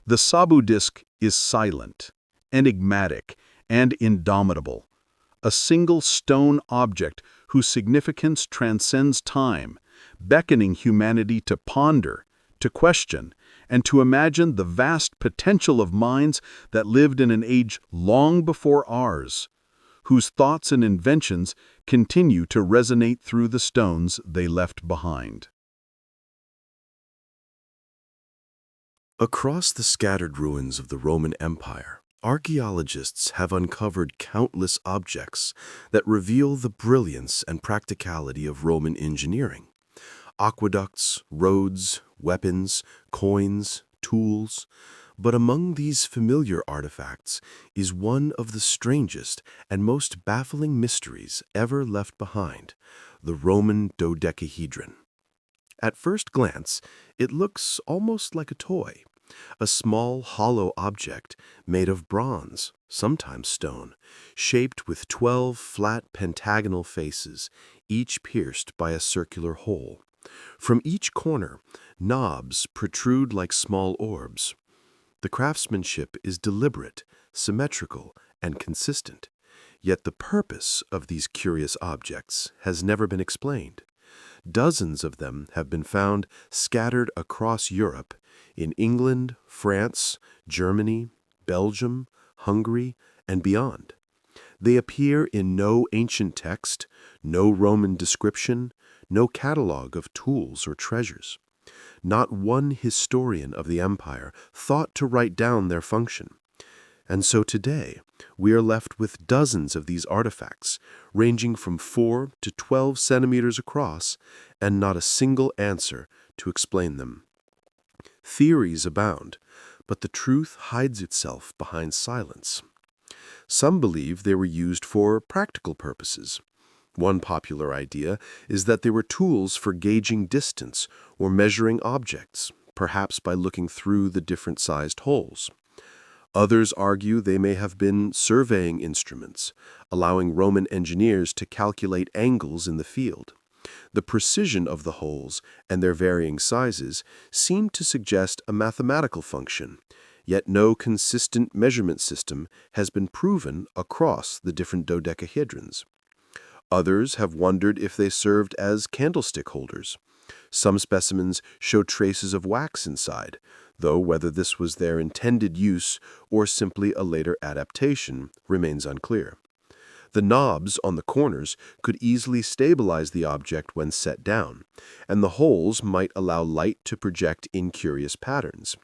The Sabu disk is silent, enigmatic, and indomitable, a single stone object whose significance transcends time, beckoning humanity to ponder, to question, and to imagine the vast potential of minds that lived in an age long before ours, whose thoughts and inventions continue to resonate through the stones they left behind. Across the scattered ruins of the Roman Empire, archaeologists have uncovered countless objects that reveal the brilliance and practicality of Roman engineering. Aqueducts, roads, weapons, coins, tools. But among these familiar artifacts is one of the strangest and most baffling mysteries ever left behind, the Roman dodecahedron. At first glance, it looks almost like a toy, a small hollow object made of bronze, sometimes stone, shaped with 12 flat pentagonal faces, each pierced by a circular hole. From each corner, knobs protrude like small orbs. The craftsmanship is deliberate, symmetrical, and consistent, yet the purpose of these curious objects has never been explained. Dozens of them have been found scattered across Europe, in England, France, Germany, Belgium, Hungary, and beyond. They appear in no ancient text, no Roman description, no catalog of tools or treasures. Not one historian of the empire thought to write down their function. And so today, we are left with dozens of these artifacts, ranging from 4 to 12 centimeters across, and not a single answer to explain them. Theories abound, but the truth hides itself behind silence. Some believe they were used for practical purposes. One popular idea is that they were tools for gauging distance or measuring objects, perhaps by looking through the different-sized holes. Others argue they may have been surveying instruments, allowing Roman engineers to calculate angles in the field. The precision of the holes and their varying sizes seem to suggest a mathematical function, yet no consistent measurement system has been proven across the different dodecahedrons. Others have wondered if they served as candlestick holders. Some specimens show traces of wax inside, though whether this was their intended use or simply a later adaptation remains unclear. The knobs on the corners could easily stabilize the object when set down, and the holes might allow light to project incurious patterns.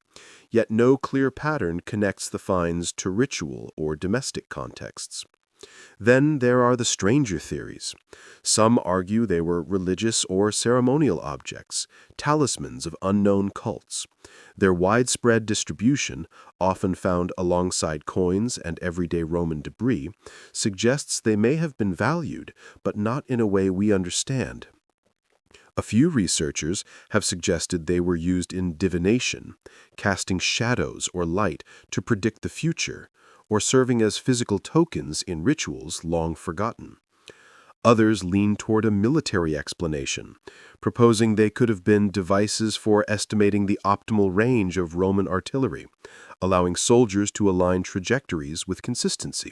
Yet no clear pattern connects the finds to ritual or domestic contexts. Then there are the stranger theories. Some argue they were religious or ceremonial objects, talismans of unknown cults. Their widespread distribution, often found alongside coins and everyday Roman debris, suggests they may have been valued, but not in a way we understand. A few researchers have suggested they were used in divination, casting shadows or light to predict the future, or serving as physical tokens in rituals long forgotten. Others lean toward a military explanation, proposing they could have been devices for estimating the optimal range of Roman artillery, allowing soldiers to align trajectories with consistency.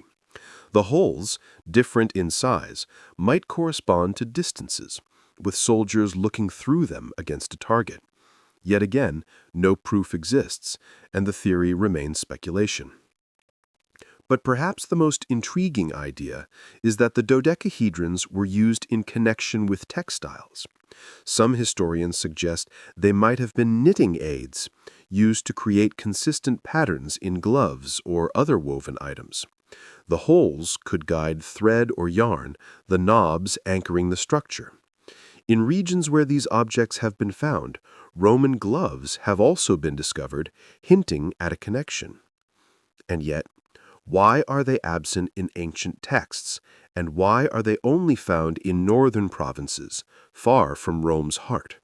The holes, different in size, might correspond to distances, with soldiers looking through them against a target. Yet again, no proof exists, and the theory remains speculation. But perhaps the most intriguing idea is that the dodecahedrons were used in connection with textiles. Some historians suggest they might have been knitting aids, used to create consistent patterns in gloves or other woven items. The holes could guide thread or yarn, the knobs anchoring the structure. In regions where these objects have been found, Roman gloves have also been discovered, hinting at a connection. And yet, why are they absent in ancient texts, and why are they only found in northern provinces, far from Rome's heart?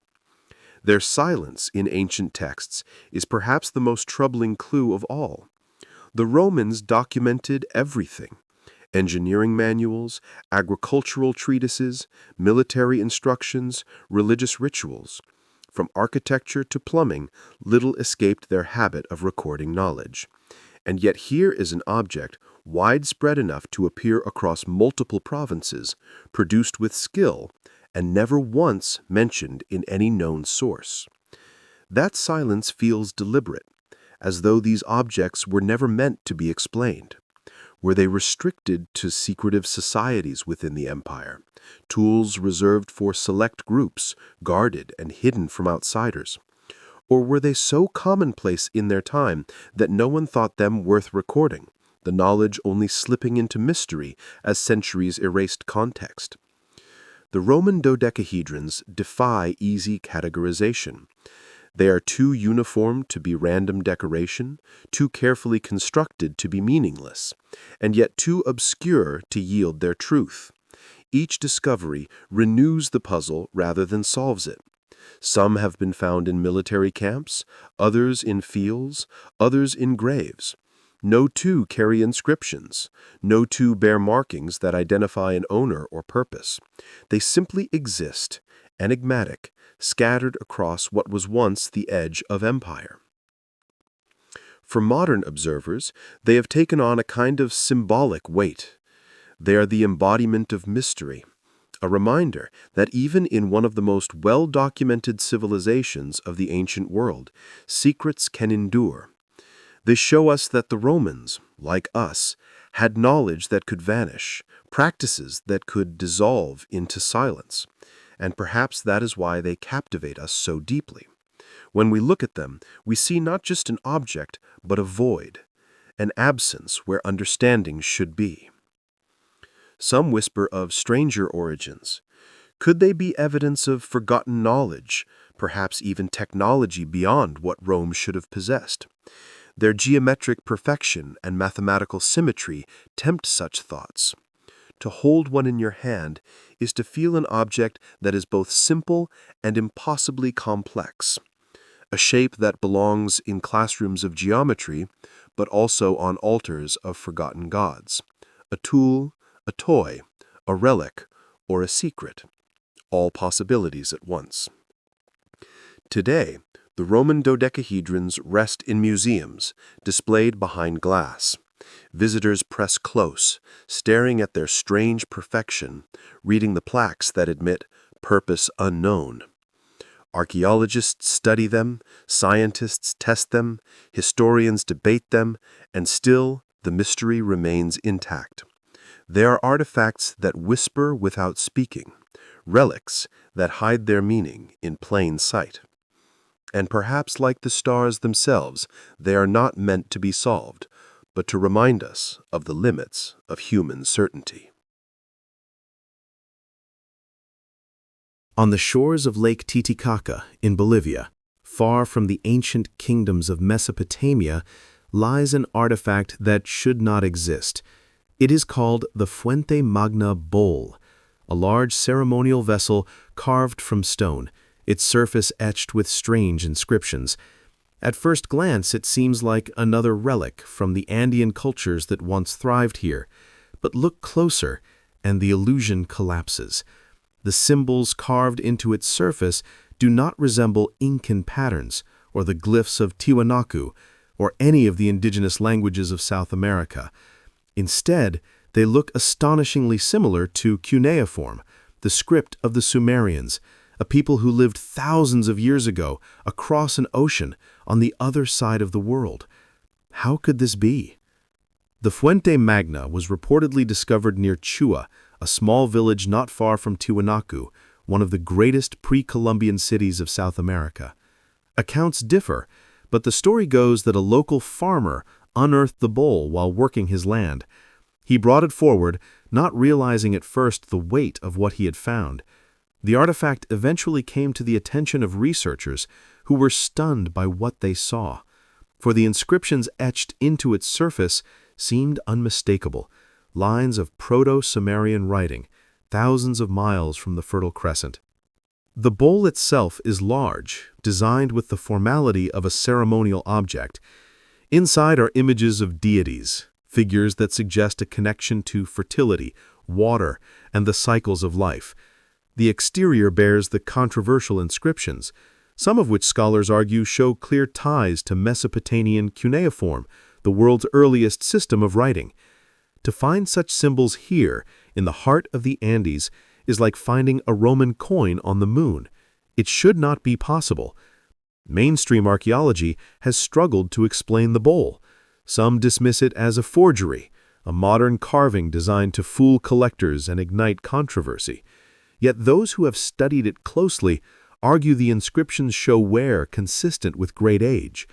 Their silence in ancient texts is perhaps the most troubling clue of all. The Romans documented everything: engineering manuals, agricultural treatises, military instructions, religious rituals. From architecture to plumbing, little escaped their habit of recording knowledge. And yet here is an object widespread enough to appear across multiple provinces, produced with skill, and never once mentioned in any known source. That silence feels deliberate, as though these objects were never meant to be explained. Were they restricted to secretive societies within the empire, tools reserved for select groups, guarded and hidden from outsiders? Or were they so commonplace in their time that no one thought them worth recording, the knowledge only slipping into mystery as centuries erased context? The Roman dodecahedrons defy easy categorization. They are too uniform to be random decoration, too carefully constructed to be meaningless, and yet too obscure to yield their truth. Each discovery renews the puzzle rather than solves it. Some have been found in military camps, others in fields, others in graves. No two carry inscriptions. No two bear markings that identify an owner or purpose. They simply exist, enigmatic, scattered across what was once the edge of empire. For modern observers, they have taken on a kind of symbolic weight. They are the embodiment of mystery, a reminder that even in one of the most well-documented civilizations of the ancient world, secrets can endure. They show us that the Romans, like us, had knowledge that could vanish, practices that could dissolve into silence, and perhaps that is why they captivate us so deeply. When we look at them, we see not just an object, but a void, an absence where understanding should be. Some whisper of stranger origins. Could they be evidence of forgotten knowledge, perhaps even technology beyond what Rome should have possessed? Their geometric perfection and mathematical symmetry tempt such thoughts. To hold one in your hand is to feel an object that is both simple and impossibly complex, a shape that belongs in classrooms of geometry, but also on altars of forgotten gods, a tool, a toy, a relic, or a secret, all possibilities at once. Today, the Roman dodecahedrons rest in museums, displayed behind glass. Visitors press close, staring at their strange perfection, reading the plaques that admit purpose unknown. Archaeologists study them, scientists test them, historians debate them, and still the mystery remains intact. They are artifacts that whisper without speaking, relics that hide their meaning in plain sight. And perhaps like the stars themselves, they are not meant to be solved, but to remind us of the limits of human certainty. On the shores of Lake Titicaca in Bolivia, far from the ancient kingdoms of Mesopotamia, lies an artifact that should not exist. It is called the Fuente Magna bowl, a large ceremonial vessel carved from stone, its surface etched with strange inscriptions. At first glance, it seems like another relic from the Andean cultures that once thrived here. But look closer, and the illusion collapses. The symbols carved into its surface do not resemble Incan patterns or the glyphs of Tiwanaku or any of the indigenous languages of South America. Instead, they look astonishingly similar to cuneiform, the script of the Sumerians, a people who lived thousands of years ago across an ocean on the other side of the world. How could this be? The Fuente Magna was reportedly discovered near Chua, a small village not far from Tiwanaku, one of the greatest pre-Columbian cities of South America. Accounts differ, but the story goes that a local farmer unearthed the bowl while working his land. He brought it forward, not realizing at first the weight of what he had found. The artifact eventually came to the attention of researchers who were stunned by what they saw, for the inscriptions etched into its surface seemed unmistakable, lines of Proto-Sumerian writing, thousands of miles from the Fertile Crescent. The bowl itself is large, designed with the formality of a ceremonial object. Inside are images of deities, figures that suggest a connection to fertility, water, and the cycles of life. The exterior bears the controversial inscriptions, some of which scholars argue show clear ties to Mesopotamian cuneiform, the world's earliest system of writing. To find such symbols here, in the heart of the Andes, is like finding a Roman coin on the moon. It should not be possible. Mainstream archaeology has struggled to explain the bowl. Some dismiss it as a forgery, a modern carving designed to fool collectors and ignite controversy. Yet those who have studied it closely argue the inscriptions show wear consistent with great age.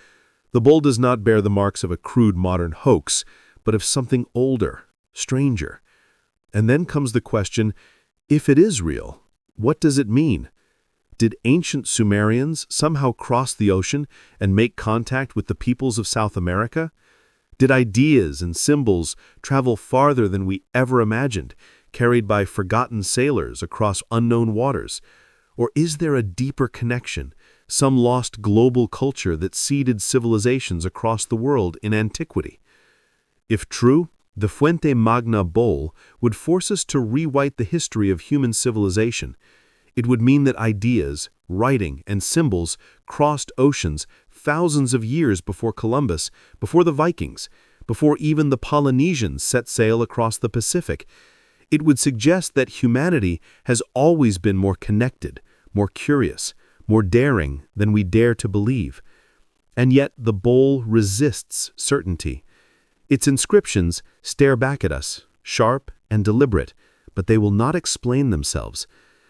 The bowl does not bear the marks of a crude modern hoax, but of something older, stranger. And then comes the question, if it is real, what does it mean? Did ancient Sumerians somehow cross the ocean and make contact with the peoples of South America? Did ideas and symbols travel farther than we ever imagined, carried by forgotten sailors across unknown waters? Or is there a deeper connection, some lost global culture that seeded civilizations across the world in antiquity? If true, the Fuente Magna bowl would force us to rewrite the history of human civilization. It would mean that ideas, writing, and symbols crossed oceans thousands of years before Columbus, before the Vikings, before even the Polynesians set sail across the Pacific. It would suggest that humanity has always been more connected, more curious, more daring than we dare to believe. And yet the bowl resists certainty. Its inscriptions stare back at us, sharp and deliberate, but they will not explain themselves.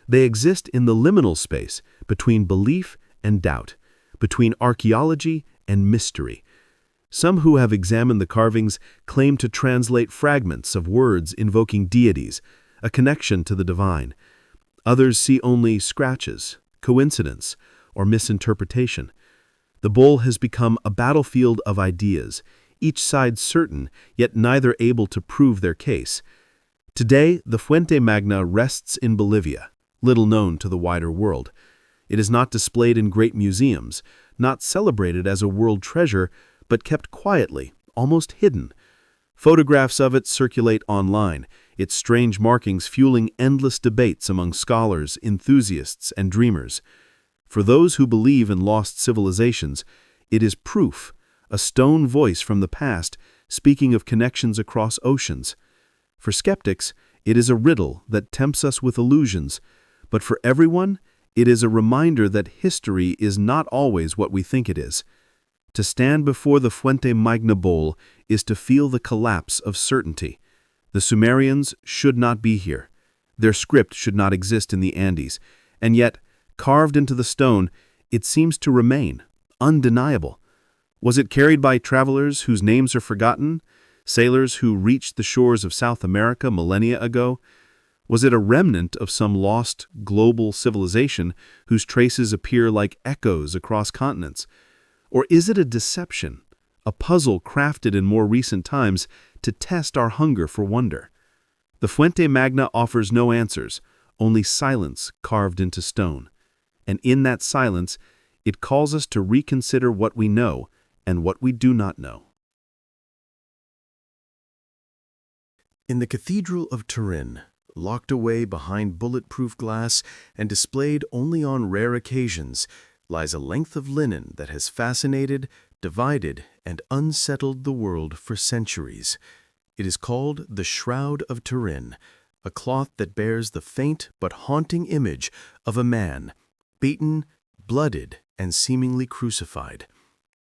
They exist in the liminal space between belief and doubt, between archaeology and mystery. Some who have examined the carvings claim to translate fragments of words invoking deities, a connection to the divine. Others see only scratches, coincidence, or misinterpretation. The bowl has become a battlefield of ideas, each side certain, yet neither able to prove their case. Today, the Fuente Magna rests in Bolivia, little known to the wider world. It is not displayed in great museums, not celebrated as a world treasure, but kept quietly, almost hidden. Photographs of it circulate online, its strange markings fueling endless debates among scholars, enthusiasts, and dreamers. For those who believe in lost civilizations, it is proof, a stone voice from the past, speaking of connections across oceans. For skeptics, it is a riddle that tempts us with illusions, but for everyone, it is a reminder that history is not always what we think it is. To stand before the Fuente Magna bowl is to feel the collapse of certainty. The Sumerians should not be here. Their script should not exist in the Andes, and yet, carved into the stone, it seems to remain, undeniable. Was it carried by travelers whose names are forgotten? Sailors who reached the shores of South America millennia ago? Was it a remnant of some lost global civilization whose traces appear like echoes across continents? Or is it a deception, a puzzle crafted in more recent times to test our hunger for wonder? The Fuente Magna offers no answers, only silence carved into stone. And in that silence, it calls us to reconsider what we know and what we do not know. In the Cathedral of Turin, locked away behind bulletproof glass and displayed only on rare occasions, lies a length of linen that has fascinated, divided, and unsettled the world for centuries. It is called the Shroud of Turin, a cloth that bears the faint but haunting image of a man, beaten, blooded, and seemingly crucified.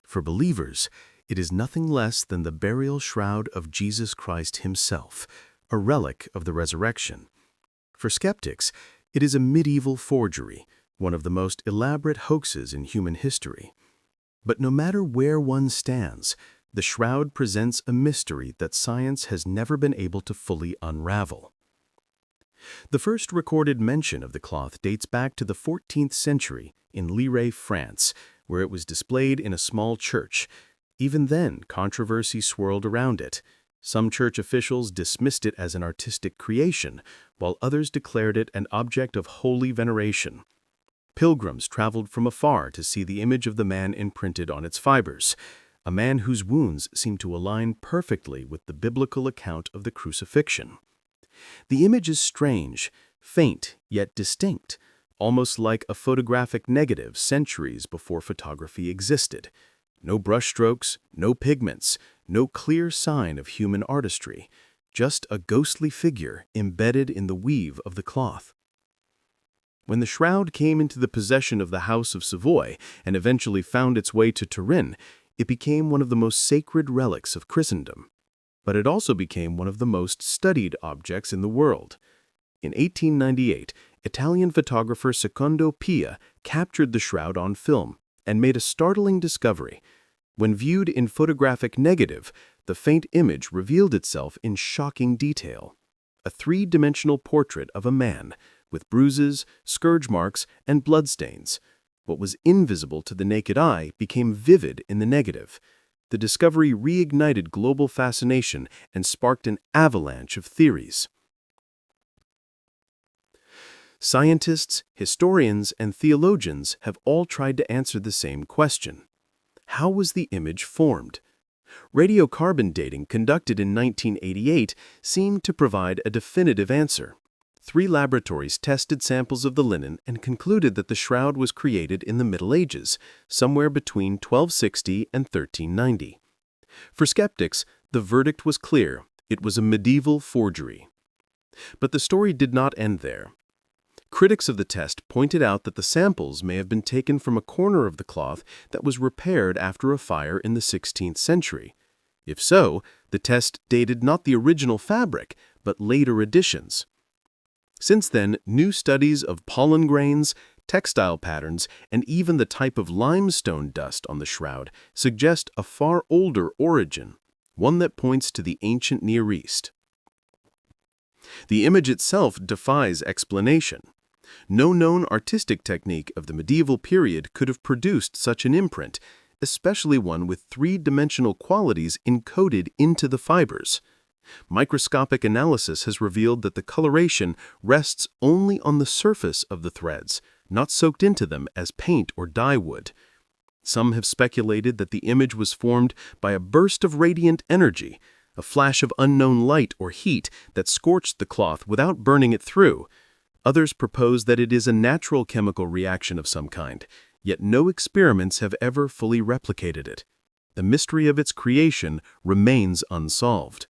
For believers, it is nothing less than the burial shroud of Jesus Christ himself, a relic of the resurrection. For skeptics, it is a medieval forgery, one of the most elaborate hoaxes in human history. But no matter where one stands, the shroud presents a mystery that science has never been able to fully unravel. The first recorded mention of the cloth dates back to the 14th century in Lille, France, where it was displayed in a small church. Even then, controversy swirled around it. Some church officials dismissed it as an artistic creation, while others declared it an object of holy veneration. Pilgrims traveled from afar to see the image of the man imprinted on its fibers, a man whose wounds seemed to align perfectly with the biblical account of the crucifixion. The image is strange, faint, yet distinct, almost like a photographic negative centuries before photography existed. No brushstrokes, no pigments, no clear sign of human artistry, just a ghostly figure embedded in the weave of the cloth. When the shroud came into the possession of the House of Savoy and eventually found its way to Turin, it became one of the most sacred relics of Christendom. But it also became one of the most studied objects in the world. In 1898, Italian photographer Secondo Pia captured the shroud on film and made a startling discovery. When viewed in photographic negative, the faint image revealed itself in shocking detail. A three-dimensional portrait of a man, with bruises, scourge marks, and bloodstains. What was invisible to the naked eye became vivid in the negative. The discovery reignited global fascination and sparked an avalanche of theories. Scientists, historians, and theologians have all tried to answer the same question. How was the image formed? Radiocarbon dating conducted in 1988 seemed to provide a definitive answer. 3 laboratories tested samples of the linen and concluded that the shroud was created in the Middle Ages, somewhere between 1260 and 1390. For skeptics, the verdict was clear: it was a medieval forgery. But the story did not end there. Critics of the test pointed out that the samples may have been taken from a corner of the cloth that was repaired after a fire in the 16th century. If so, the test dated not the original fabric, but later additions. Since then, new studies of pollen grains, textile patterns, and even the type of limestone dust on the shroud suggest a far older origin, one that points to the ancient Near East. The image itself defies explanation. No known artistic technique of the medieval period could have produced such an imprint, especially one with three-dimensional qualities encoded into the fibers. Microscopic analysis has revealed that the coloration rests only on the surface of the threads, not soaked into them as paint or dye would. Some have speculated that the image was formed by a burst of radiant energy, a flash of unknown light or heat that scorched the cloth without burning it through. Others propose that it is a natural chemical reaction of some kind, yet no experiments have ever fully replicated it. The mystery of its creation remains unsolved.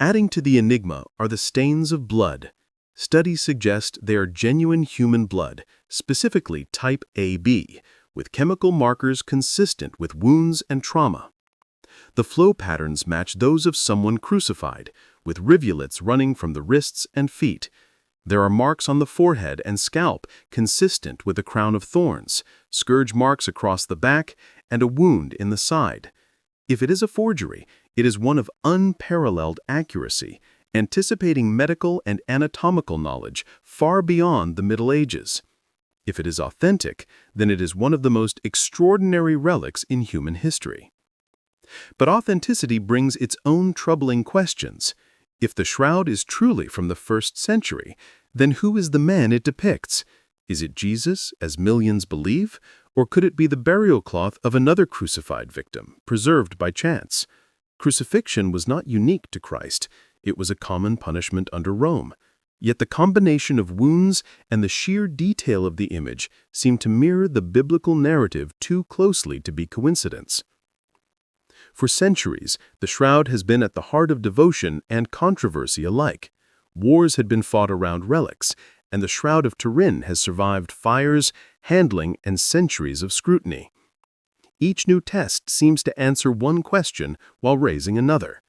Adding to the enigma are the stains of blood. Studies suggest they are genuine human blood, specifically type AB, with chemical markers consistent with wounds and trauma. The flow patterns match those of someone crucified, with rivulets running from the wrists and feet. There are marks on the forehead and scalp consistent with a crown of thorns, scourge marks across the back, and a wound in the side. If it is a forgery, it is one of unparalleled accuracy, anticipating medical and anatomical knowledge far beyond the Middle Ages. If it is authentic, then it is one of the most extraordinary relics in human history. But authenticity brings its own troubling questions. If the shroud is truly from the 1st century, then who is the man it depicts? Is it Jesus, as millions believe, or could it be the burial cloth of another crucified victim, preserved by chance? Crucifixion was not unique to Christ. It was a common punishment under Rome. Yet the combination of wounds and the sheer detail of the image seem to mirror the biblical narrative too closely to be coincidence. For centuries, the shroud has been at the heart of devotion and controversy alike. Wars had been fought around relics, and the Shroud of Turin has survived fires, handling, and centuries of scrutiny. Each new test seems to answer one question while raising another.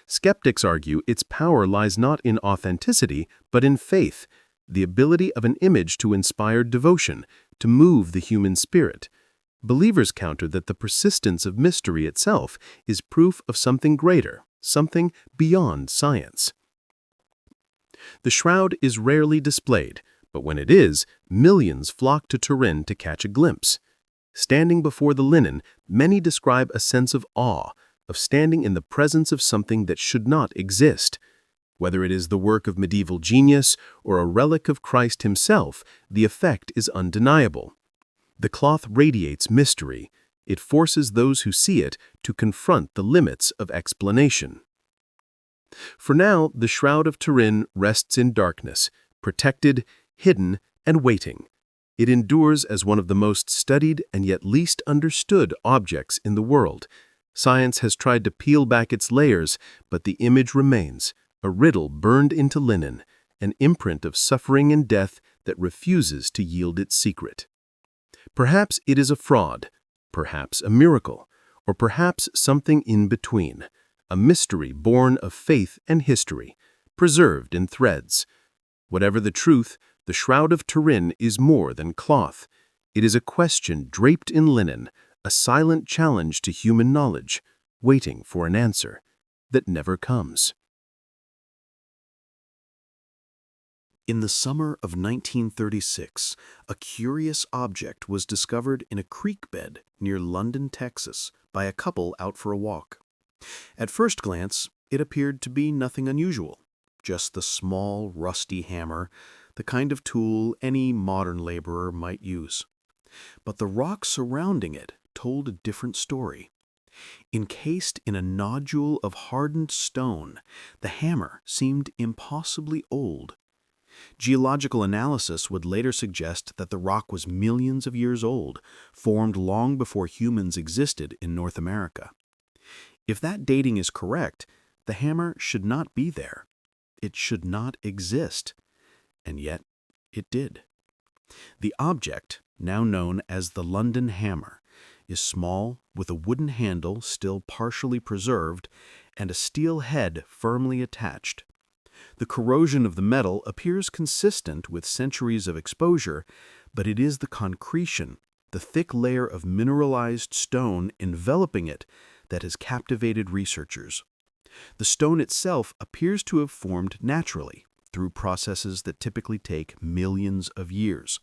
Skeptics argue its power lies not in authenticity, but in faith, the ability of an image to inspire devotion, to move the human spirit. Believers counter that the persistence of mystery itself is proof of something greater, something beyond science. The shroud is rarely displayed, but when it is, millions flock to Turin to catch a glimpse. Standing before the linen, many describe a sense of awe, of standing in the presence of something that should not exist. Whether it is the work of medieval genius or a relic of Christ himself, the effect is undeniable. The cloth radiates mystery. It forces those who see it to confront the limits of explanation. For now, the Shroud of Turin rests in darkness, protected, hidden, and waiting. It endures as one of the most studied and yet least understood objects in the world. Science has tried to peel back its layers, but the image remains, a riddle burned into linen, an imprint of suffering and death that refuses to yield its secret. Perhaps it is a fraud, perhaps a miracle, or perhaps something in between, a mystery born of faith and history, preserved in threads. Whatever the truth, the Shroud of Turin is more than cloth. It is a question draped in linen, a silent challenge to human knowledge, waiting for an answer that never comes. In the summer of 1936, a curious object was discovered in a creek bed near London, Texas, by a couple out for a walk. At first glance, it appeared to be nothing unusual, just the small, rusty hammer, the kind of tool any modern laborer might use. But the rock surrounding it told a different story. Encased in a nodule of hardened stone, the hammer seemed impossibly old. Geological analysis would later suggest that the rock was millions of years old, formed long before humans existed in North America. If that dating is correct, the hammer should not be there. It should not exist. And yet, it did. The object, now known as the London hammer, is small, with a wooden handle still partially preserved, and a steel head firmly attached. The corrosion of the metal appears consistent with centuries of exposure, but it is the concretion, the thick layer of mineralized stone enveloping it, that has captivated researchers. The stone itself appears to have formed naturally, through processes that typically take millions of years.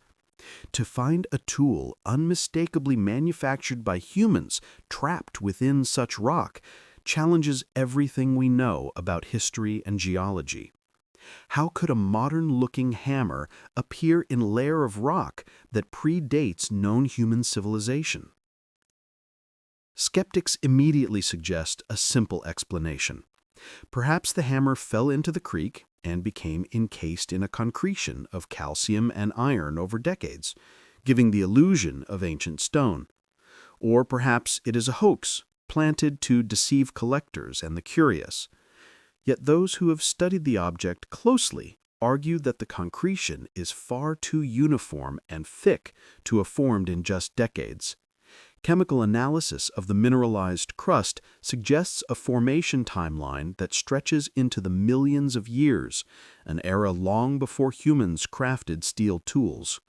To find a tool unmistakably manufactured by humans trapped within such rock challenges everything we know about history and geology. How could a modern-looking hammer appear in a layer of rock that predates known human civilization? Skeptics immediately suggest a simple explanation. Perhaps the hammer fell into the creek and became encased in a concretion of calcium and iron over decades, giving the illusion of ancient stone. Or perhaps it is a hoax, planted to deceive collectors and the curious. Yet those who have studied the object closely argue that the concretion is far too uniform and thick to have formed in just decades. Chemical analysis of the mineralized crust suggests a formation timeline that stretches into the millions of years, an era long before humans crafted steel tools.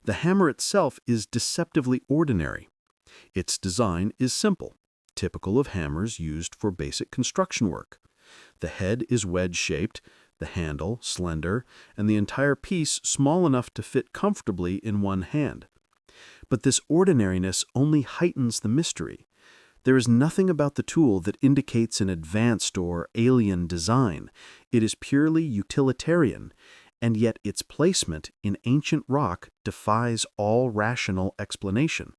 The hammer itself is deceptively ordinary. Its design is simple, typical of hammers used for basic construction work. The head is wedge-shaped, the handle slender, and the entire piece small enough to fit comfortably in one hand. But this ordinariness only heightens the mystery. There is nothing about the tool that indicates an advanced or alien design. It is purely utilitarian, and yet its placement in ancient rock defies all rational explanation.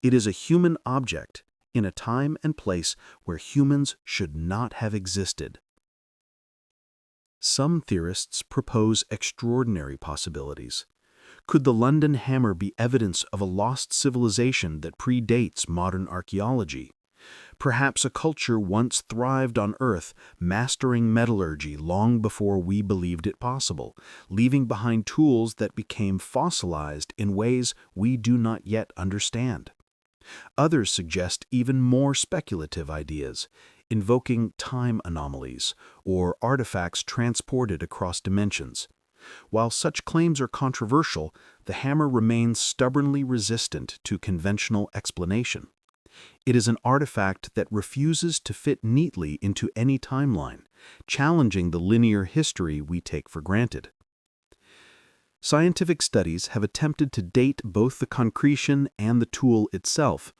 It is a human object in a time and place where humans should not have existed. Some theorists propose extraordinary possibilities. Could the London hammer be evidence of a lost civilization that predates modern archaeology? Perhaps a culture once thrived on Earth, mastering metallurgy long before we believed it possible, leaving behind tools that became fossilized in ways we do not yet understand. Others suggest even more speculative ideas, invoking time anomalies or artifacts transported across dimensions. While such claims are controversial, the hammer remains stubbornly resistant to conventional explanation. It is an artifact that refuses to fit neatly into any timeline, challenging the linear history we take for granted. Scientific studies have attempted to date both the concretion and the tool itself.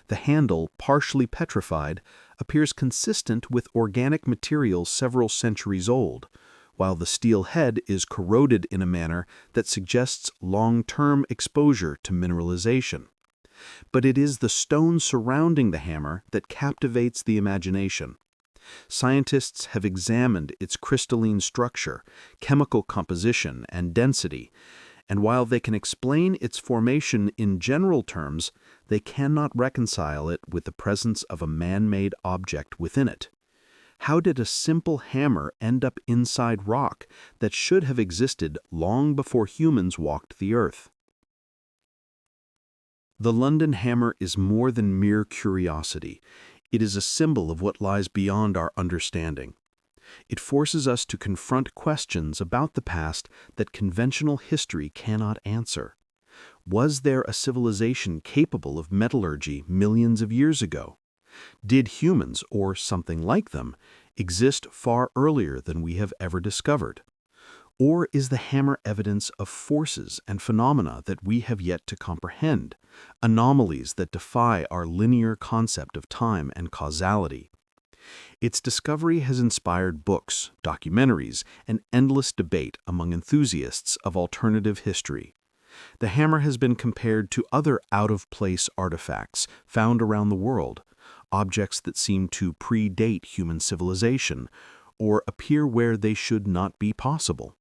The handle, partially petrified, appears consistent with organic materials several centuries old, while the steel head is corroded in a manner that suggests long-term exposure to mineralization. But it is the stone surrounding the hammer that captivates the imagination. Scientists have examined its crystalline structure, chemical composition, and density, and while they can explain its formation in general terms, they cannot reconcile it with the presence of a man-made object within it. How did a simple hammer end up inside rock that should have existed long before humans walked the earth? The London hammer is more than mere curiosity. It is a symbol of what lies beyond our understanding. It forces us to confront questions about the past that conventional history cannot answer. Was there a civilization capable of metallurgy millions of years ago? Did humans, or something like them, exist far earlier than we have ever discovered? Or is the hammer evidence of forces and phenomena that we have yet to comprehend, anomalies that defy our linear concept of time and causality? Its discovery has inspired books, documentaries, and endless debate among enthusiasts of alternative history. The hammer has been compared to other out-of-place artifacts found around the world, objects that seem to predate human civilization or appear where they should not be possible.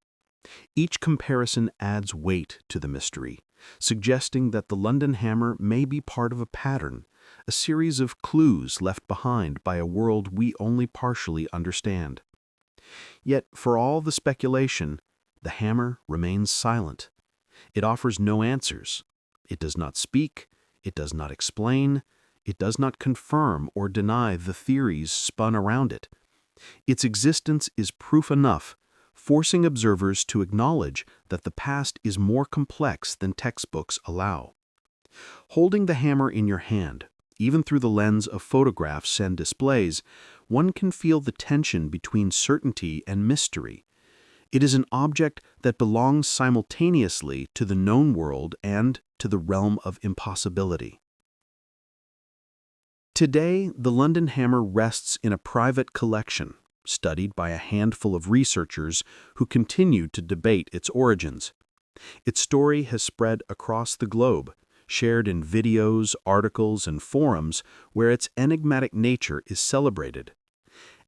Each comparison adds weight to the mystery, suggesting that the London hammer may be part of a pattern, a series of clues left behind by a world we only partially understand. Yet, for all the speculation, the hammer remains silent. It offers no answers. It does not speak. It does not explain. It does not confirm or deny the theories spun around it. Its existence is proof enough, forcing observers to acknowledge that the past is more complex than textbooks allow. Holding the hammer in your hand, even through the lens of photographs and displays, one can feel the tension between certainty and mystery. It is an object that belongs simultaneously to the known world and to the realm of impossibility. Today, the London hammer rests in a private collection, studied by a handful of researchers who continue to debate its origins. Its story has spread across the globe, shared in videos, articles, and forums where its enigmatic nature is celebrated.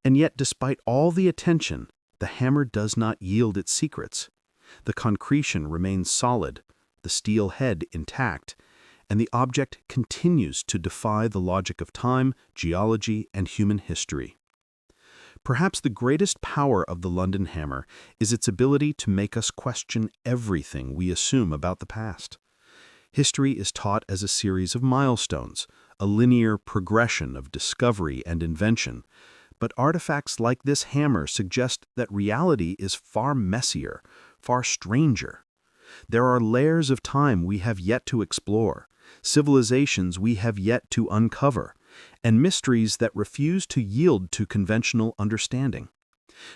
And yet, despite all the attention, the hammer does not yield its secrets. The concretion remains solid, the steel head intact, and the object continues to defy the logic of time, geology, and human history. Perhaps the greatest power of the London hammer is its ability to make us question everything we assume about the past. History is taught as a series of milestones, a linear progression of discovery and invention, but artifacts like this hammer suggest that reality is far messier, far stranger. There are layers of time we have yet to explore, civilizations we have yet to uncover, and mysteries that refuse to yield to conventional understanding.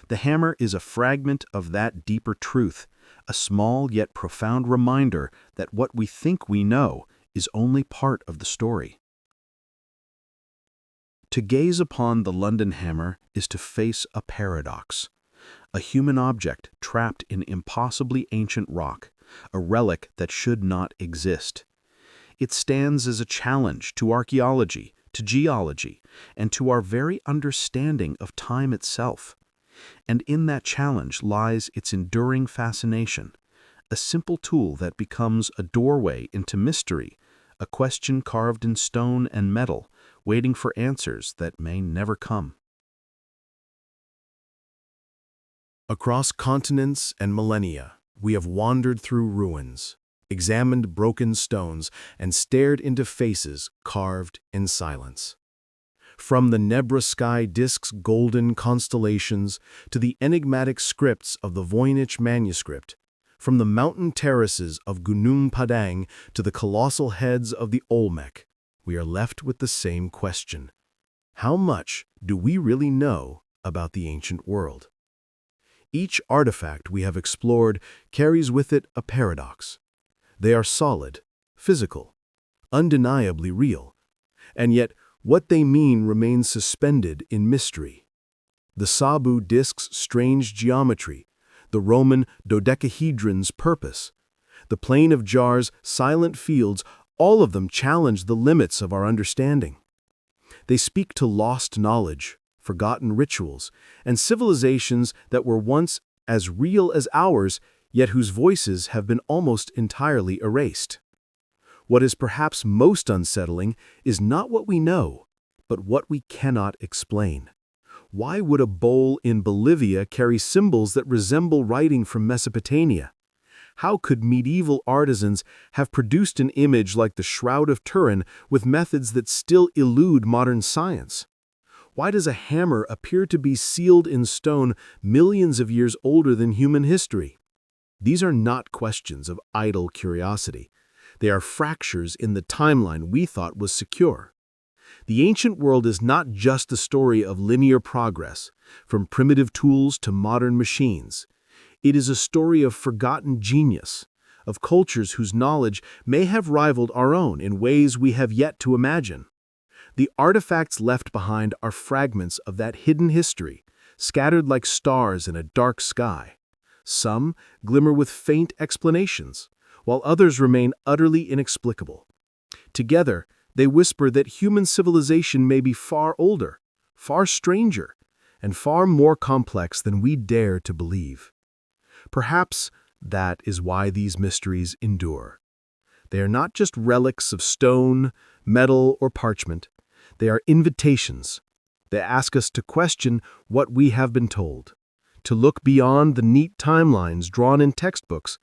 The hammer is a fragment of that deeper truth, a small yet profound reminder that what we think we know is only part of the story. To gaze upon the London hammer is to face a paradox. A human object trapped in impossibly ancient rock, a relic that should not exist. It stands as a challenge to archaeology, to geology, and to our very understanding of time itself. And in that challenge lies its enduring fascination, a simple tool that becomes a doorway into mystery, a question carved in stone and metal, waiting for answers that may never come. Across continents and millennia, we have wandered through ruins, examined broken stones, and stared into faces carved in silence. From the Nebra sky disk's golden constellations to the enigmatic scripts of the Voynich manuscript, from the mountain terraces of Gunung Padang to the colossal heads of the Olmec, we are left with the same question. How much do we really know about the ancient world? Each artifact we have explored carries with it a paradox. They are solid, physical, undeniably real, and yet what they mean remains suspended in mystery. The Sabu disk's strange geometry, the Roman dodecahedron's purpose, the plain of jars' silent fields, all of them challenge the limits of our understanding. They speak to lost knowledge, forgotten rituals, and civilizations that were once as real as ours, yet whose voices have been almost entirely erased. What is perhaps most unsettling is not what we know, but what we cannot explain. Why would a bowl in Bolivia carry symbols that resemble writing from Mesopotamia? How could medieval artisans have produced an image like the Shroud of Turin with methods that still elude modern science? Why does a hammer appear to be sealed in stone millions of years older than human history? These are not questions of idle curiosity. They are fractures in the timeline we thought was secure. The ancient world is not just the story of linear progress, from primitive tools to modern machines. It is a story of forgotten genius, of cultures whose knowledge may have rivaled our own in ways we have yet to imagine. The artifacts left behind are fragments of that hidden history, scattered like stars in a dark sky. Some glimmer with faint explanations, while others remain utterly inexplicable. Together, they whisper that human civilization may be far older, far stranger, and far more complex than we dare to believe. Perhaps that is why these mysteries endure. They are not just relics of stone, metal, or parchment. They are invitations. They ask us to question what we have been told, to look beyond the neat timelines drawn in textbooks,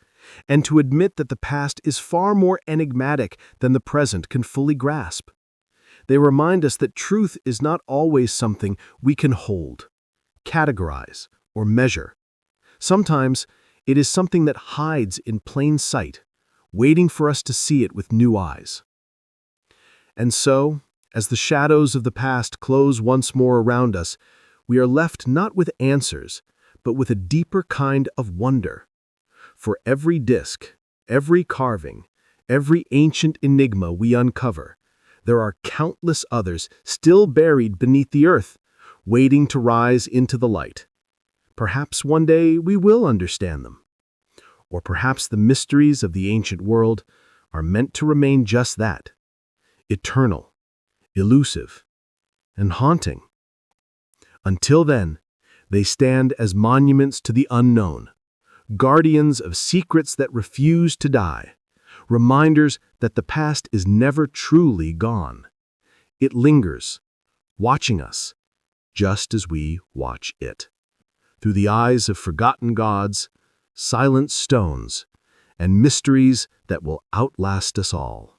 and to admit that the past is far more enigmatic than the present can fully grasp. They remind us that truth is not always something we can hold, categorize, or measure. Sometimes it is something that hides in plain sight, waiting for us to see it with new eyes. And so, as the shadows of the past close once more around us, we are left not with answers, but with a deeper kind of wonder. For every disc, every carving, every ancient enigma we uncover, there are countless others still buried beneath the earth, waiting to rise into the light. Perhaps one day we will understand them. Or perhaps the mysteries of the ancient world are meant to remain just that, eternal, elusive, and haunting. Until then, they stand as monuments to the unknown, guardians of secrets that refuse to die, reminders that the past is never truly gone. It lingers, watching us, just as we watch it. Through the eyes of forgotten gods, silent stones, and mysteries that will outlast us all.